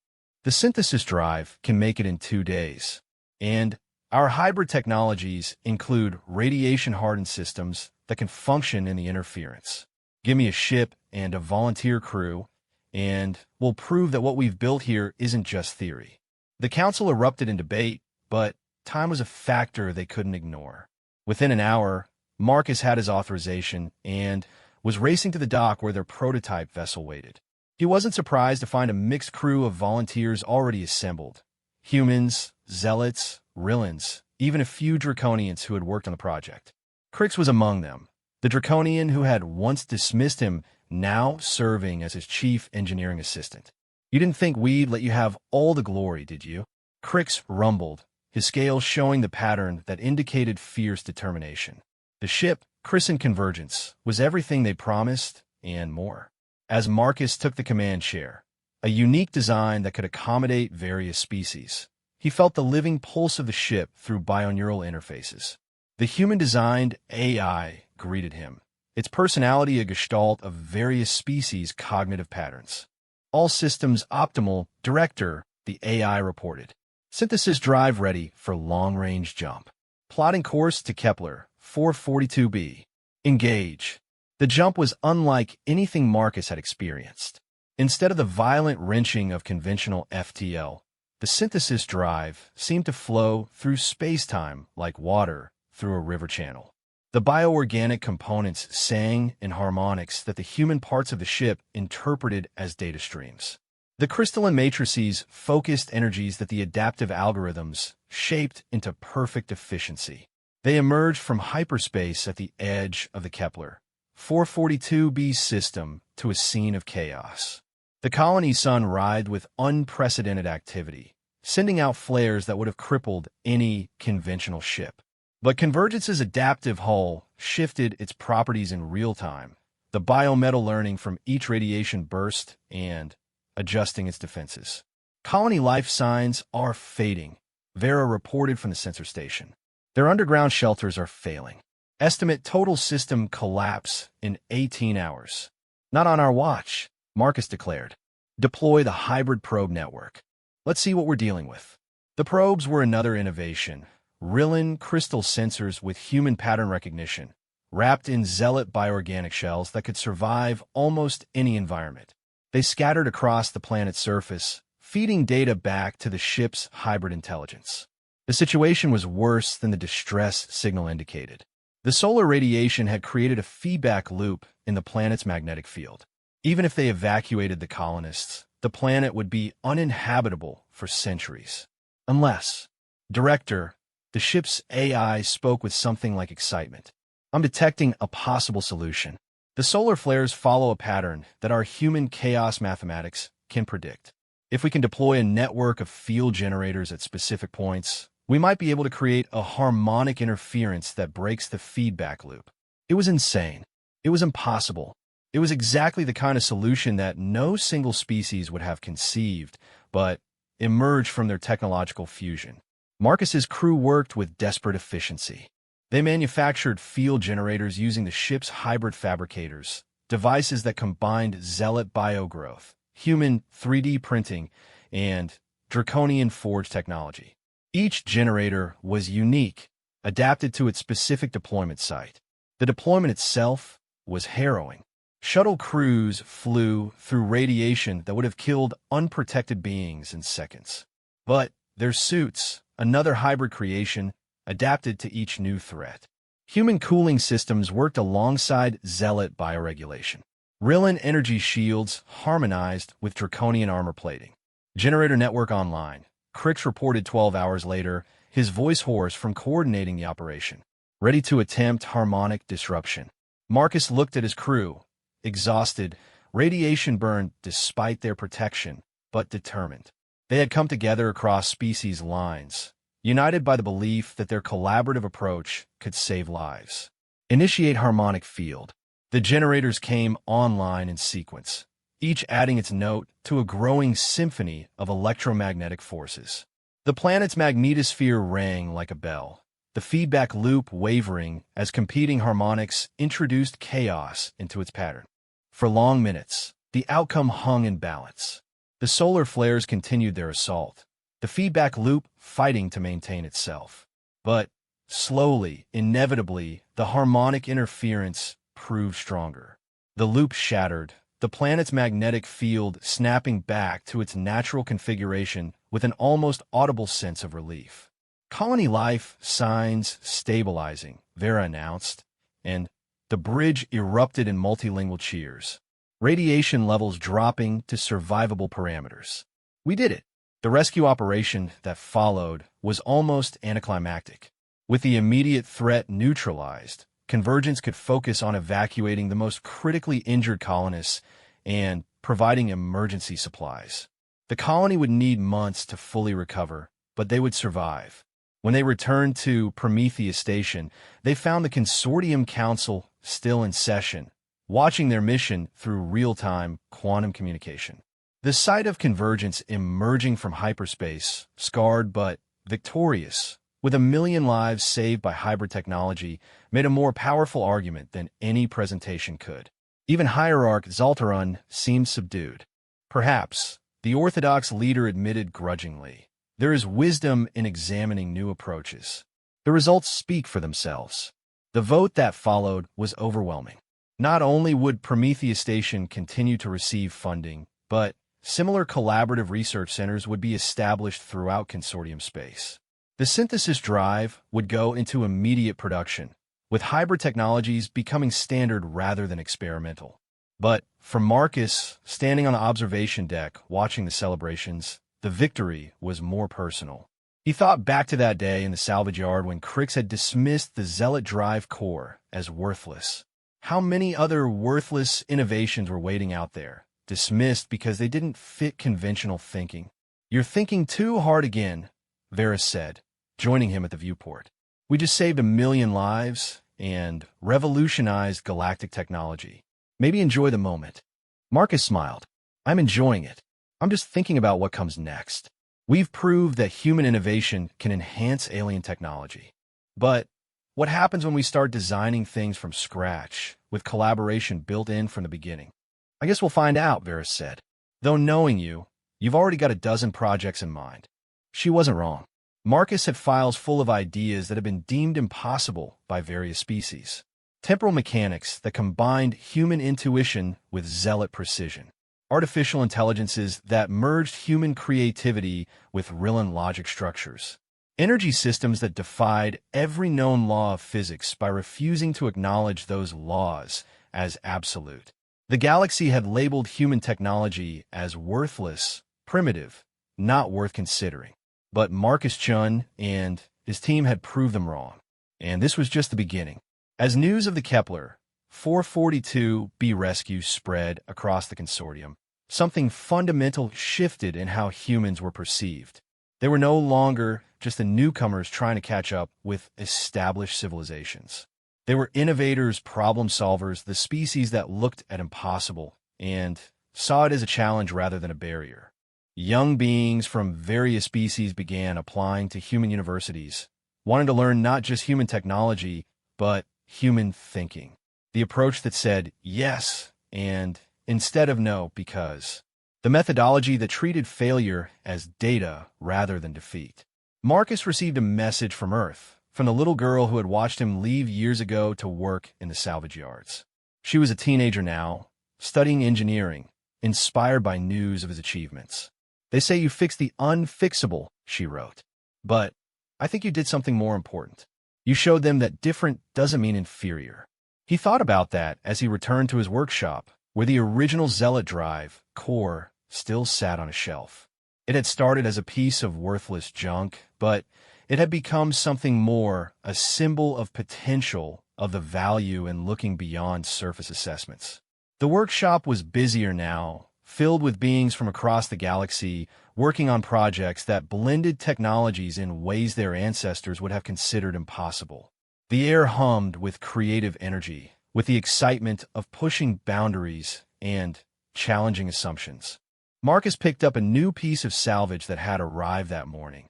The synthesis drive can make it in 2 days, and our hybrid technologies include radiation-hardened systems that can function in the interference. Give me a ship and a volunteer crew, and we'll prove that what we've built here isn't just theory. The council erupted in debate, but time was a factor they couldn't ignore. Within an hour, Marcus had his authorization and was racing to the dock where their prototype vessel waited. He wasn't surprised to find a mixed crew of volunteers already assembled. Humans, zealots, Rillans, even a few Draconians who had worked on the project. Crix was among them, the Draconian who had once dismissed him, now serving as his chief engineering assistant. You didn't think we'd let you have all the glory, did you? Crix rumbled, his scales showing the pattern that indicated fierce determination. The ship, christened Convergence, was everything they promised and more. As Marcus took the command chair, a unique design that could accommodate various species, he felt the living pulse of the ship through bioneural interfaces. The human-designed AI greeted him, its personality a gestalt of various species' cognitive patterns. All systems optimal, Director, the AI reported. Synthesis drive ready for long-range jump. Plotting course to Kepler 442b. Engage. The jump was unlike anything Marcus had experienced. Instead of the violent wrenching of conventional FTL, the synthesis drive seemed to flow through space-time like water through a river channel. The bioorganic components sang in harmonics that the human parts of the ship interpreted as data streams. The crystalline matrices focused energies that the adaptive algorithms shaped into perfect efficiency. They emerged from hyperspace at the edge of the Kepler 442b system to a scene of chaos. The colony's sun writhed with unprecedented activity, sending out flares that would have crippled any conventional ship. But Convergence's adaptive hull shifted its properties in real time, the biometal learning from each radiation burst and adjusting its defenses. Colony life signs are fading, Vera reported from the sensor station. Their underground shelters are failing. Estimate total system collapse in 18 hours. Not on our watch, Marcus declared. Deploy the hybrid probe network. Let's see what we're dealing with. The probes were another innovation. Rillan crystal sensors with human pattern recognition, wrapped in zealot bioorganic shells that could survive almost any environment. They scattered across the planet's surface, feeding data back to the ship's hybrid intelligence. The situation was worse than the distress signal indicated. The solar radiation had created a feedback loop in the planet's magnetic field. Even if they evacuated the colonists, the planet would be uninhabitable for centuries. Unless, Director, the ship's AI spoke with something like excitement. I'm detecting a possible solution. The solar flares follow a pattern that our human chaos mathematics can predict. If we can deploy a network of field generators at specific points, we might be able to create a harmonic interference that breaks the feedback loop. It was insane. It was impossible. It was exactly the kind of solution that no single species would have conceived, but emerged from their technological fusion. Marcus's crew worked with desperate efficiency. They manufactured field generators using the ship's hybrid fabricators, devices that combined zealot biogrowth, human 3D printing, and draconian forge technology. Each generator was unique, adapted to its specific deployment site. The deployment itself was harrowing. Shuttle crews flew through radiation that would have killed unprotected beings in seconds. But their suits, another hybrid creation, adapted to each new threat. Human cooling systems worked alongside zealot bioregulation. Rillan energy shields harmonized with draconian armor plating. Generator network online. Crix reported 12 hours later, his voice hoarse from coordinating the operation. Ready to attempt harmonic disruption. Marcus looked at his crew, exhausted, radiation burned despite their protection, but determined. They had come together across species lines, united by the belief that their collaborative approach could save lives. Initiate harmonic field. The generators came online in sequence, each adding its note to a growing symphony of electromagnetic forces. The planet's magnetosphere rang like a bell, the feedback loop wavering as competing harmonics introduced chaos into its pattern. For long minutes, the outcome hung in balance. The solar flares continued their assault, the feedback loop fighting to maintain itself. But slowly, inevitably, the harmonic interference proved stronger. The loop shattered, the planet's magnetic field snapping back to its natural configuration with an almost audible sense of relief. Colony life signs stabilizing, Vera announced, and the bridge erupted in multilingual cheers, radiation levels dropping to survivable parameters. We did it. The rescue operation that followed was almost anticlimactic. With the immediate threat neutralized, Convergence could focus on evacuating the most critically injured colonists and providing emergency supplies. The colony would need months to fully recover, but they would survive. When they returned to Prometheus Station, they found the Consortium Council still in session, watching their mission through real-time quantum communication. The sight of Convergence emerging from hyperspace, scarred but victorious, with 1 million lives saved by hybrid technology, made a more powerful argument than any presentation could. Even Hierarch Zaltaron seemed subdued. Perhaps, the Orthodox leader admitted grudgingly, there is wisdom in examining new approaches. The results speak for themselves. The vote that followed was overwhelming. Not only would Prometheus Station continue to receive funding, but similar collaborative research centers would be established throughout consortium space. The synthesis drive would go into immediate production, with hybrid technologies becoming standard rather than experimental. But for Marcus, standing on the observation deck watching the celebrations, the victory was more personal. He thought back to that day in the salvage yard when Crix had dismissed the Zealot Drive core as worthless. How many other worthless innovations were waiting out there, dismissed because they didn't fit conventional thinking? "You're thinking too hard again," Varys said, joining him at the viewport. "We just saved 1,000,000 lives and revolutionized galactic technology. Maybe enjoy the moment." Marcus smiled. "I'm enjoying it. I'm just thinking about what comes next. We've proved that human innovation can enhance alien technology. But what happens when we start designing things from scratch, with collaboration built in from the beginning?" "I guess we'll find out," Varys said. "Though knowing you, you've already got a dozen projects in mind." She wasn't wrong. Marcus had files full of ideas that had been deemed impossible by various species. Temporal mechanics that combined human intuition with zealot precision. Artificial intelligences that merged human creativity with Rillan logic structures. Energy systems that defied every known law of physics by refusing to acknowledge those laws as absolute. The galaxy had labeled human technology as worthless, primitive, not worth considering. But Marcus Chun and his team had proved them wrong. And this was just the beginning. As news of the Kepler 442b rescue spread across the consortium, something fundamental shifted in how humans were perceived. They were no longer just the newcomers trying to catch up with established civilizations. They were innovators, problem solvers, the species that looked at impossible and saw it as a challenge rather than a barrier. Young beings from various species began applying to human universities, wanting to learn not just human technology, but human thinking. The approach that said yes and instead of no because. The methodology that treated failure as data rather than defeat. Marcus received a message from Earth, from the little girl who had watched him leave years ago to work in the salvage yards. She was a teenager now, studying engineering, inspired by news of his achievements. "They say you fixed the unfixable," she wrote. "But I think you did something more important. You showed them that different doesn't mean inferior." He thought about that as he returned to his workshop, where the original Zealot Drive core still sat on a shelf. It had started as a piece of worthless junk, but it had become something more, a symbol of potential, of the value in looking beyond surface assessments. The workshop was busier now, filled with beings from across the galaxy working on projects that blended technologies in ways their ancestors would have considered impossible. The air hummed with creative energy, with the excitement of pushing boundaries and challenging assumptions. Marcus picked up a new piece of salvage that had arrived that morning.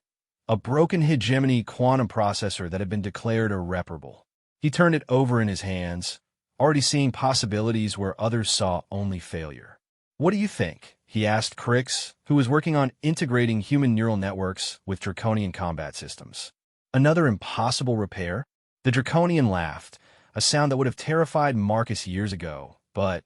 A broken hegemony quantum processor that had been declared irreparable. He turned it over in his hands, already seeing possibilities where others saw only failure. "What do you think?" he asked Crix, who was working on integrating human neural networks with draconian combat systems. "Another impossible repair?" The draconian laughed, a sound that would have terrified Marcus years ago, but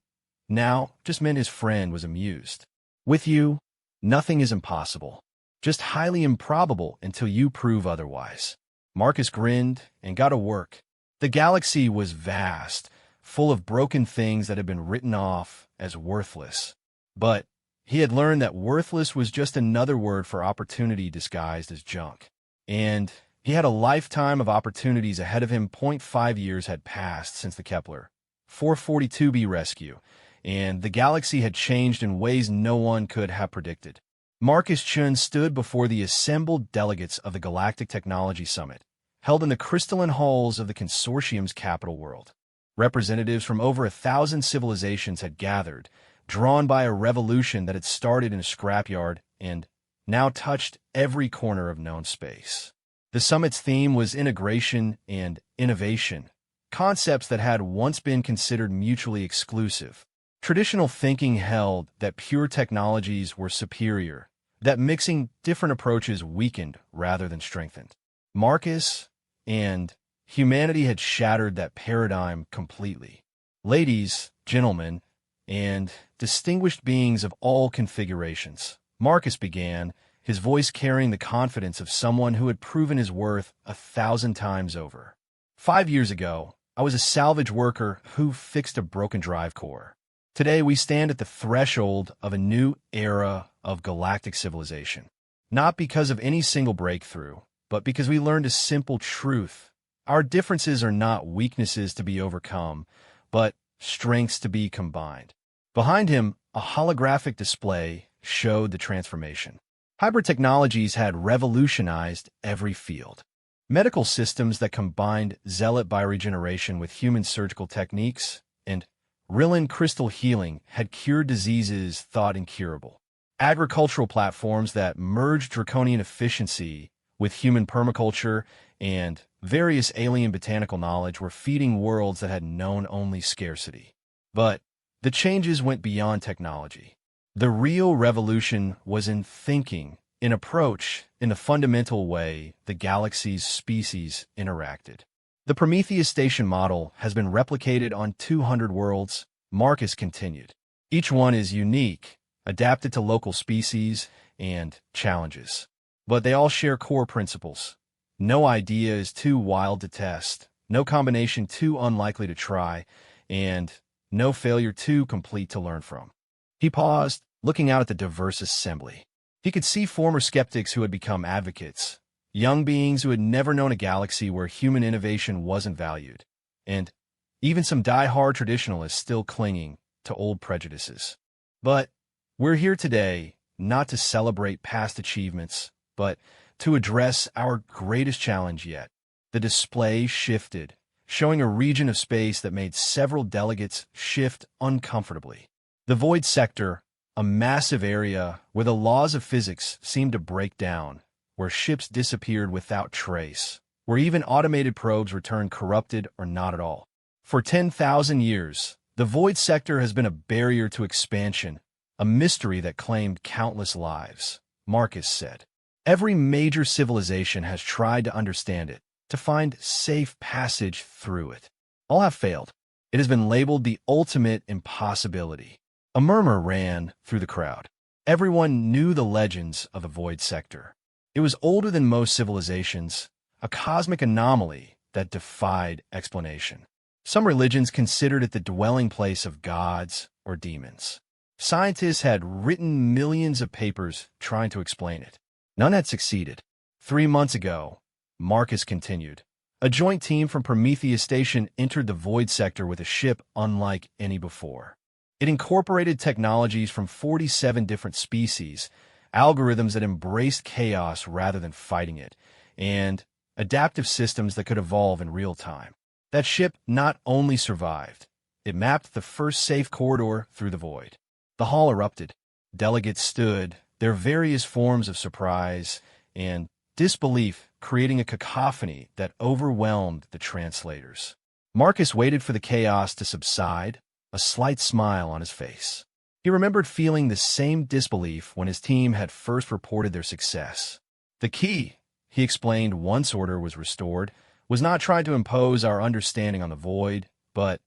now just meant his friend was amused. "With you, nothing is impossible. Just highly improbable until you prove otherwise." Marcus grinned and got to work. The galaxy was vast, full of broken things that had been written off as worthless. But he had learned that worthless was just another word for opportunity disguised as junk. And he had a lifetime of opportunities ahead of him. 0.5 years had passed since the Kepler 442b rescue, and the galaxy had changed in ways no one could have predicted. Marcus Chun stood before the assembled delegates of the Galactic Technology Summit, held in the crystalline halls of the consortium's capital world. Representatives from over 1,000 civilizations had gathered, drawn by a revolution that had started in a scrapyard and now touched every corner of known space. The summit's theme was integration and innovation, concepts that had once been considered mutually exclusive. Traditional thinking held that pure technologies were superior, that mixing different approaches weakened rather than strengthened. Marcus and humanity had shattered that paradigm completely. "Ladies, gentlemen, and distinguished beings of all configurations," Marcus began, his voice carrying the confidence of someone who had proven his worth 1,000 times over. "5 years ago, I was a salvage worker who fixed a broken drive core. Today, we stand at the threshold of a new era of galactic civilization. Not because of any single breakthrough, but because we learned a simple truth. Our differences are not weaknesses to be overcome, but strengths to be combined. Behind him, a holographic display showed the transformation. Hybrid technologies had revolutionized every field. Medical systems that combined zealot bioregeneration with human surgical techniques and Rillan crystal healing had cured diseases thought incurable. Agricultural platforms that merged draconian efficiency with human permaculture and various alien botanical knowledge were feeding worlds that had known only scarcity. But the changes went beyond technology. The real revolution was in thinking, in approach, in the fundamental way the galaxy's species interacted. The Prometheus Station model has been replicated on 200 worlds, Marcus continued. Each one is unique, adapted to local species and challenges. But they all share core principles. No idea is too wild to test, no combination too unlikely to try, and no failure too complete to learn from. He paused, looking out at the diverse assembly. He could see former skeptics who had become advocates, young beings who had never known a galaxy where human innovation wasn't valued, and even some die-hard traditionalists still clinging to old prejudices. But we're here today not to celebrate past achievements, but to address our greatest challenge yet. The display shifted, showing a region of space that made several delegates shift uncomfortably. The void sector, a massive area where the laws of physics seemed to break down, where ships disappeared without trace, where even automated probes returned corrupted or not at all. For 10,000 years, the void sector has been a barrier to expansion, a mystery that claimed countless lives, Marcus said. Every major civilization has tried to understand it, to find safe passage through it. All have failed. It has been labeled the ultimate impossibility. A murmur ran through the crowd. Everyone knew the legends of the void sector. It was older than most civilizations, a cosmic anomaly that defied explanation. Some religions considered it the dwelling place of gods or demons. Scientists had written millions of papers trying to explain it. None had succeeded. 3 months ago, Marcus continued, a joint team from Prometheus Station entered the void sector with a ship unlike any before. It incorporated technologies from 47 different species, algorithms that embraced chaos rather than fighting it, and adaptive systems that could evolve in real time. That ship not only survived, it mapped the first safe corridor through the void. The hall erupted. Delegates stood, their various forms of surprise and disbelief creating a cacophony that overwhelmed the translators. Marcus waited for the chaos to subside, a slight smile on his face. He remembered feeling the same disbelief when his team had first reported their success. The key, he explained once order was restored, was not trying to impose our understanding on the void, but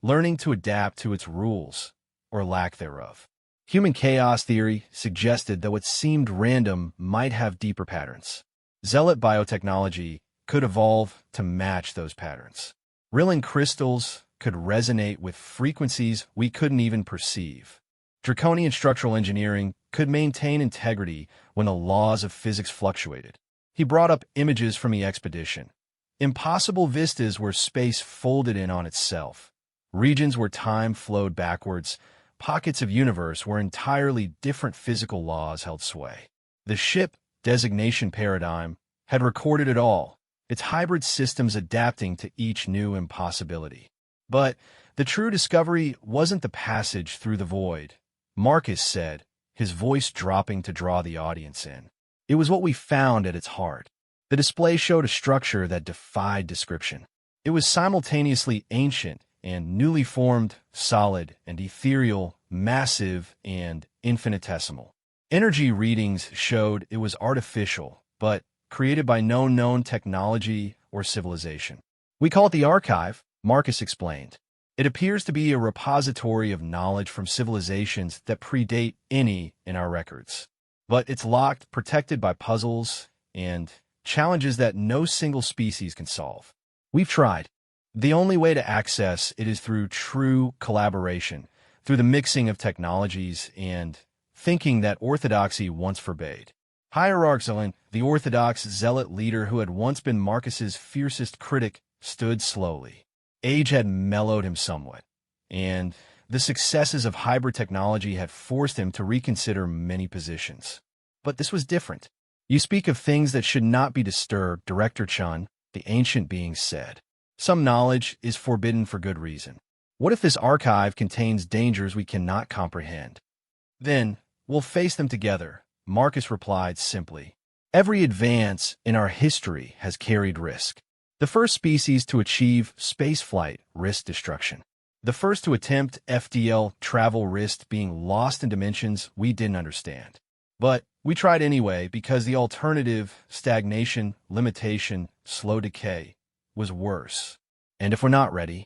learning to adapt to its rules, or lack thereof. Human chaos theory suggested that what seemed random might have deeper patterns. Zealot biotechnology could evolve to match those patterns. Rillan crystals could resonate with frequencies we couldn't even perceive. Draconian structural engineering could maintain integrity when the laws of physics fluctuated. He brought up images from the expedition. Impossible vistas where space folded in on itself. Regions where time flowed backwards. Pockets of universe where entirely different physical laws held sway. The ship designation paradigm had recorded it all, its hybrid systems adapting to each new impossibility. But the true discovery wasn't the passage through the void, Marcus said, his voice dropping to draw the audience in. It was what we found at its heart. The display showed a structure that defied description. It was simultaneously ancient and newly formed, solid and ethereal, massive and infinitesimal. Energy readings showed it was artificial, but created by no known technology or civilization. We call it the archive, Marcus explained. It appears to be a repository of knowledge from civilizations that predate any in our records. But it's locked, protected by puzzles and challenges that no single species can solve. We've tried. The only way to access it is through true collaboration, through the mixing of technologies and thinking that orthodoxy once forbade. Hierarchs, the orthodox zealot leader who had once been Marcus's fiercest critic, stood slowly. Age had mellowed him somewhat, and the successes of hybrid technology had forced him to reconsider many positions. But this was different. You speak of things that should not be disturbed, Director Chun, the ancient being said. Some knowledge is forbidden for good reason. What if this archive contains dangers we cannot comprehend? Then, we'll face them together, Marcus replied simply. Every advance in our history has carried risk. The first species to achieve spaceflight risked destruction. The first to attempt FDL travel risked being lost in dimensions we didn't understand. But we tried anyway because the alternative, stagnation, limitation, slow decay, was worse. And if we're not ready,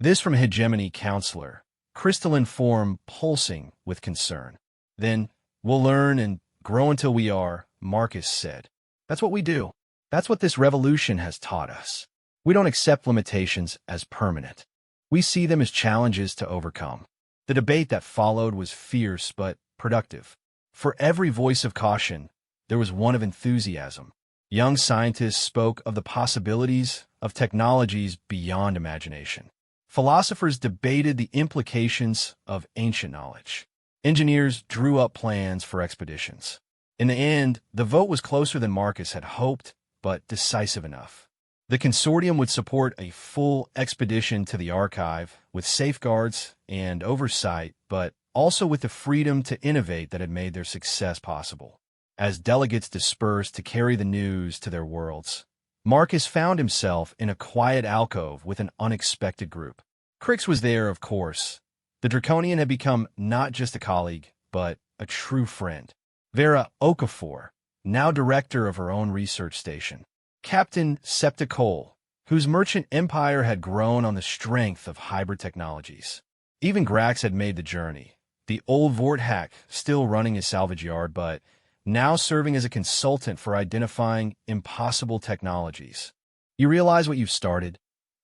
this from Hegemony Counselor, crystalline form pulsing with concern. Then we'll learn and grow until we are, Marcus said. That's what we do. That's what this revolution has taught us. We don't accept limitations as permanent. We see them as challenges to overcome. The debate that followed was fierce but productive. For every voice of caution, there was one of enthusiasm. Young scientists spoke of the possibilities of technologies beyond imagination. Philosophers debated the implications of ancient knowledge. Engineers drew up plans for expeditions. In the end, the vote was closer than Marcus had hoped, but decisive enough. The consortium would support a full expedition to the archive with safeguards and oversight, but also with the freedom to innovate that had made their success possible. As delegates dispersed to carry the news to their worlds, Marcus found himself in a quiet alcove with an unexpected group. Crix was there, of course. The Draconian had become not just a colleague, but a true friend. Vera Okafor, now director of her own research station. Captain Septicole, whose merchant empire had grown on the strength of hybrid technologies. Even Grax had made the journey. The old Vorthack still running his salvage yard, but now serving as a consultant for identifying impossible technologies. You realize what you've started,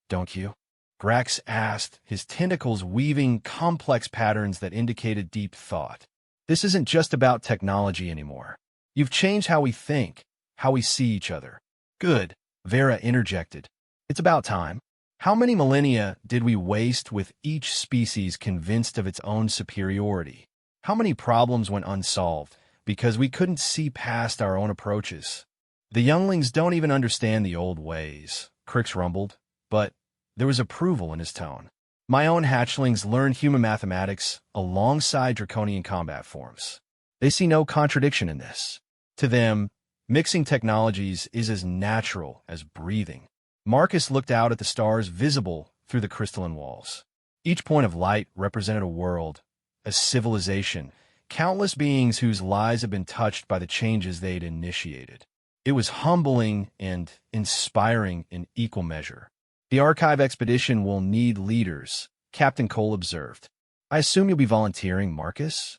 don't you? Grax asked, his tentacles weaving complex patterns that indicated deep thought. This isn't just about technology anymore. You've changed how we think, how we see each other. Good, Vera interjected. It's about time. How many millennia did we waste with each species convinced of its own superiority? How many problems went unsolved because we couldn't see past our own approaches? The younglings don't even understand the old ways, Crix rumbled, but there was approval in his tone. My own hatchlings learned human mathematics alongside draconian combat forms. They see no contradiction in this. To them, mixing technologies is as natural as breathing. Marcus looked out at the stars visible through the crystalline walls. Each point of light represented a world, a civilization, countless beings whose lives had been touched by the changes they'd initiated. It was humbling and inspiring in equal measure. The archive expedition will need leaders, Captain Cole observed. I assume you'll be volunteering, Marcus?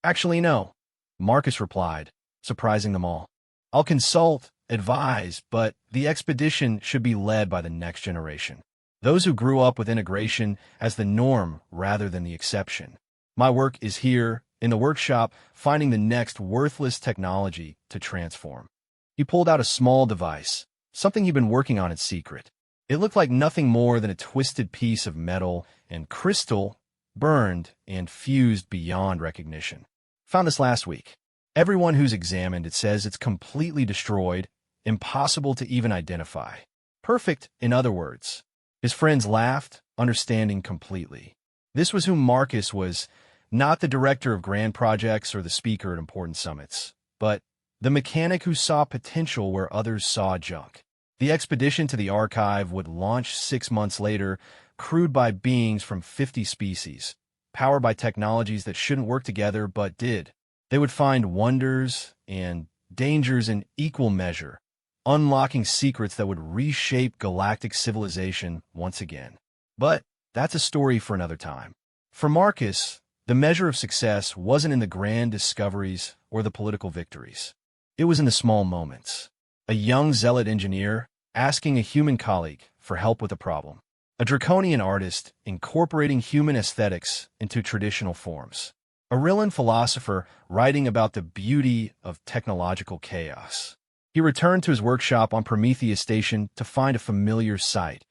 Actually, no, Marcus replied, surprising them all. I'll consult, advise, but the expedition should be led by the next generation. Those who grew up with integration as the norm rather than the exception. My work is here, in the workshop, finding the next worthless technology to transform. He pulled out a small device, something he'd been working on in secret. It looked like nothing more than a twisted piece of metal and crystal, burned and fused beyond recognition. Found this last week. Everyone who's examined it says it's completely destroyed, impossible to even identify. Perfect, in other words. His friends laughed, understanding completely. This was who Marcus was, not the director of grand projects or the speaker at important summits, but the mechanic who saw potential where others saw junk. The expedition to the archive would launch 6 months later, crewed by beings from 50 species, powered by technologies that shouldn't work together but did. They would find wonders and dangers in equal measure, unlocking secrets that would reshape galactic civilization once again. But that's a story for another time. For Marcus, the measure of success wasn't in the grand discoveries or the political victories. It was in the small moments. A young zealot engineer asking a human colleague for help with a problem. A draconian artist incorporating human aesthetics into traditional forms. a Rillan philosopher writing about the beauty of technological chaos. He returned to his workshop on Prometheus Station to find a familiar sight,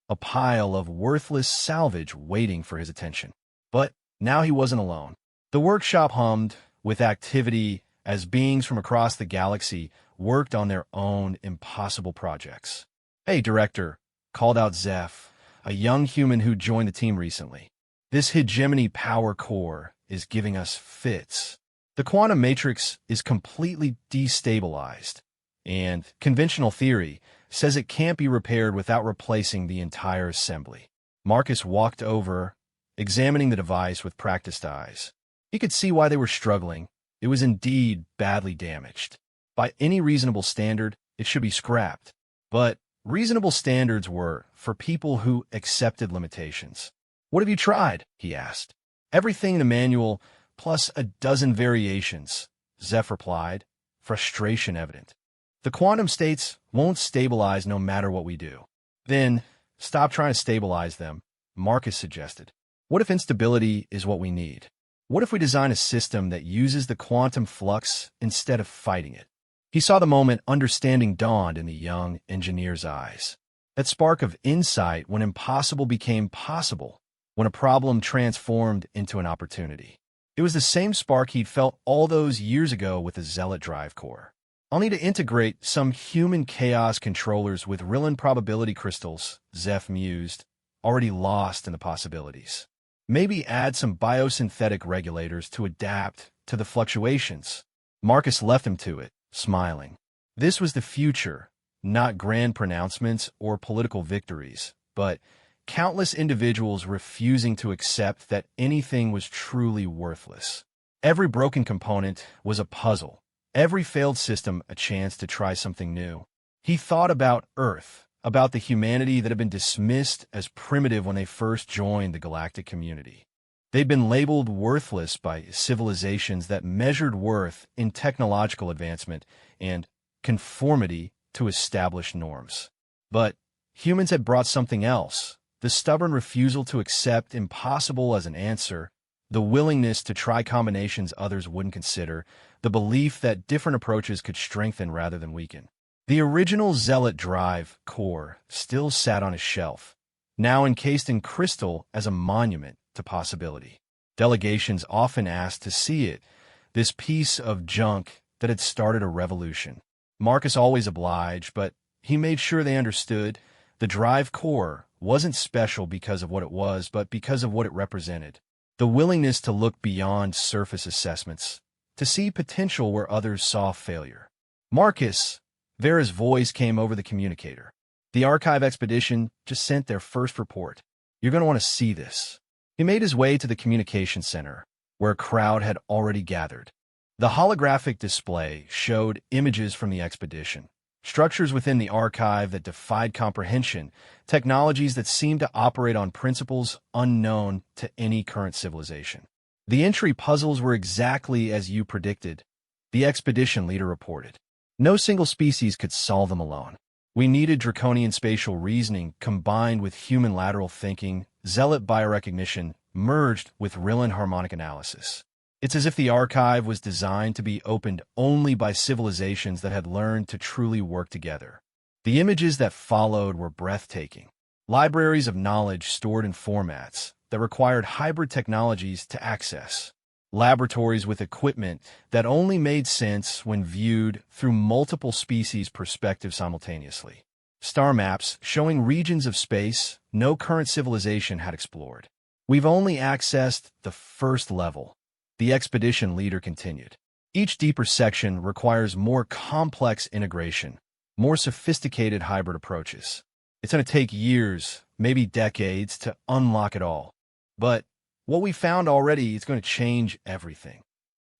a pile of worthless salvage waiting for his attention. But now he wasn't alone. The workshop hummed with activity as beings from across the galaxy worked on their own impossible projects. "Hey, Director," called out Zeph, a young human who joined the team recently. "This hegemony power core is giving us fits. The quantum matrix is completely destabilized, and conventional theory says it can't be repaired without replacing the entire assembly." Marcus walked over, examining the device with practiced eyes. He could see why they were struggling. It was indeed badly damaged. By any reasonable standard, it should be scrapped. But reasonable standards were for people who accepted limitations. "What have you tried?" he asked. "Everything in the manual, plus a dozen variations," Zeph replied, frustration evident. "The quantum states won't stabilize no matter what we do." "Then stop trying to stabilize them," Marcus suggested. "What if instability is what we need? What if we design a system that uses the quantum flux instead of fighting it?" He saw the moment understanding dawned in the young engineer's eyes. That spark of insight when impossible became possible, when a problem transformed into an opportunity. It was the same spark he'd felt all those years ago with the Zealot drive core. "I'll need to integrate some human chaos controllers with Rillan probability crystals," Zeph mused, already lost in the possibilities. "Maybe add some biosynthetic regulators to adapt to the fluctuations." Marcus left him to it, smiling. This was the future, not grand pronouncements or political victories, but countless individuals refusing to accept that anything was truly worthless. Every broken component was a puzzle, every failed system a chance to try something new. He thought about Earth, about the humanity that had been dismissed as primitive when they first joined the galactic community. They'd been labeled worthless by civilizations that measured worth in technological advancement and conformity to established norms. But humans had brought something else, the stubborn refusal to accept impossible as an answer, the willingness to try combinations others wouldn't consider, the belief that different approaches could strengthen rather than weaken. The original Zealot drive core still sat on a shelf, now encased in crystal as a monument to possibility. Delegations often asked to see it, this piece of junk that had started a revolution. Marcus always obliged, but he made sure they understood the drive core wasn't special because of what it was, but because of what it represented. The willingness to look beyond surface assessments, to see potential where others saw failure. "Marcus," Vera's voice came over the communicator. "The archive expedition just sent their first report. You're going to want to see this." He made his way to the communication center, where a crowd had already gathered. The holographic display showed images from the expedition, structures within the archive that defied comprehension, technologies that seemed to operate on principles unknown to any current civilization. "The entry puzzles were exactly as you predicted," the expedition leader reported. "No single species could solve them alone. We needed draconian spatial reasoning combined with human lateral thinking, Zealot biorecognition, merged with Rillan harmonic analysis. It's as if the archive was designed to be opened only by civilizations that had learned to truly work together." The images that followed were breathtaking. Libraries of knowledge stored in formats that required hybrid technologies to access. Laboratories with equipment that only made sense when viewed through multiple species' perspectives simultaneously. Star maps showing regions of space no current civilization had explored. "We've only accessed the first level," the expedition leader continued. "Each deeper section requires more complex integration, more sophisticated hybrid approaches. It's going to take years, maybe decades, to unlock it all. But what we found already is going to change everything."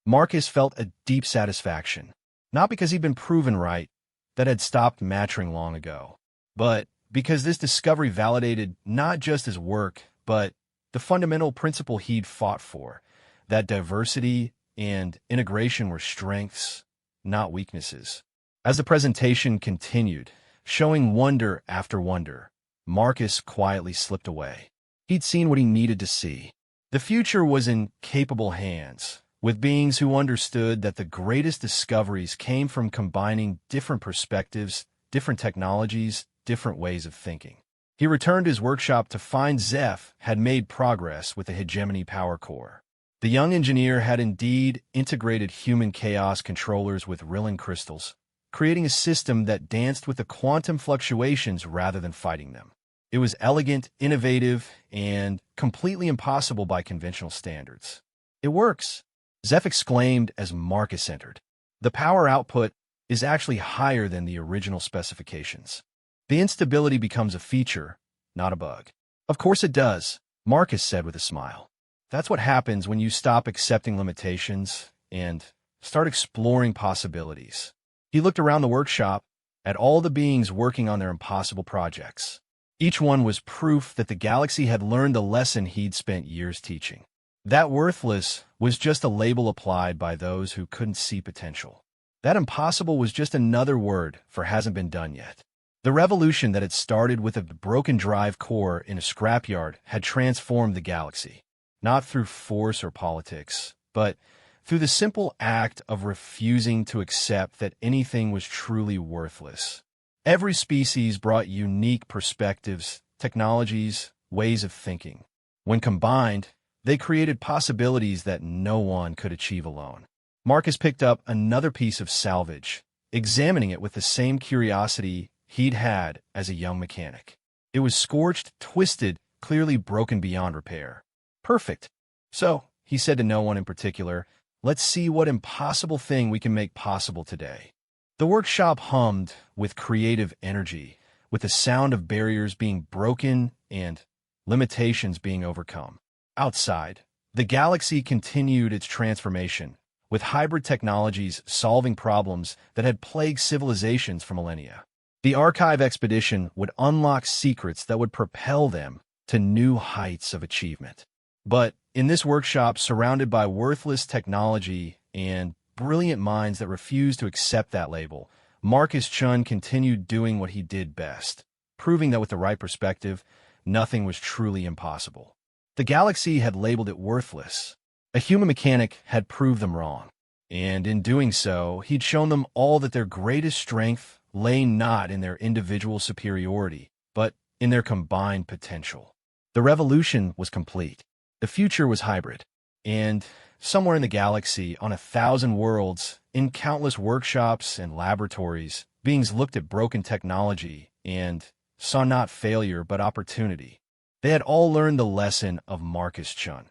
Marcus felt a deep satisfaction, not because he'd been proven right, that had stopped mattering long ago, but because this discovery validated not just his work, but the fundamental principle he'd fought for, that diversity and integration were strengths, not weaknesses. As the presentation continued, showing wonder after wonder, Marcus quietly slipped away. He'd seen what he needed to see. The future was in capable hands, with beings who understood that the greatest discoveries came from combining different perspectives, different technologies, different ways of thinking. He returned to his workshop to find Zeph had made progress with the hegemony power core. The young engineer had indeed integrated human chaos controllers with Rillen crystals, creating a system that danced with the quantum fluctuations rather than fighting them. It was elegant, innovative, and completely impossible by conventional standards. "It works," Zeph exclaimed as Marcus entered. "The power output is actually higher than the original specifications. The instability becomes a feature, not a bug." "Of course it does," Marcus said with a smile. "That's what happens when you stop accepting limitations and start exploring possibilities." He looked around the workshop at all the beings working on their impossible projects. Each one was proof that the galaxy had learned the lesson he'd spent years teaching. That worthless was just a label applied by those who couldn't see potential. That impossible was just another word for hasn't been done yet. The revolution that had started with a broken drive core in a scrapyard had transformed the galaxy, not through force or politics, but through the simple act of refusing to accept that anything was truly worthless. Every species brought unique perspectives, technologies, ways of thinking. When combined, they created possibilities that no one could achieve alone. Marcus picked up another piece of salvage, examining it with the same curiosity he'd had as a young mechanic. It was scorched, twisted, clearly broken beyond repair. "Perfect. So," he said to no one in particular, "let's see what impossible thing we can make possible today." The workshop hummed with creative energy, with the sound of barriers being broken and limitations being overcome. Outside, the galaxy continued its transformation, with hybrid technologies solving problems that had plagued civilizations for millennia. The Archive expedition would unlock secrets that would propel them to new heights of achievement. But in this workshop, surrounded by worthless technology and brilliant minds that refused to accept that label, Marcus Chun continued doing what he did best, proving that with the right perspective, nothing was truly impossible. The galaxy had labeled it worthless. A human mechanic had proved them wrong, and in doing so, he'd shown them all that their greatest strength lay not in their individual superiority, but in their combined potential. The revolution was complete. The future was hybrid, and somewhere in the galaxy, on 1,000 worlds, in countless workshops and laboratories, beings looked at broken technology and saw not failure but opportunity. They had all learned the lesson of Marcus Chun.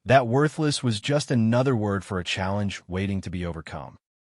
That worthless was just another word for a challenge waiting to be overcome.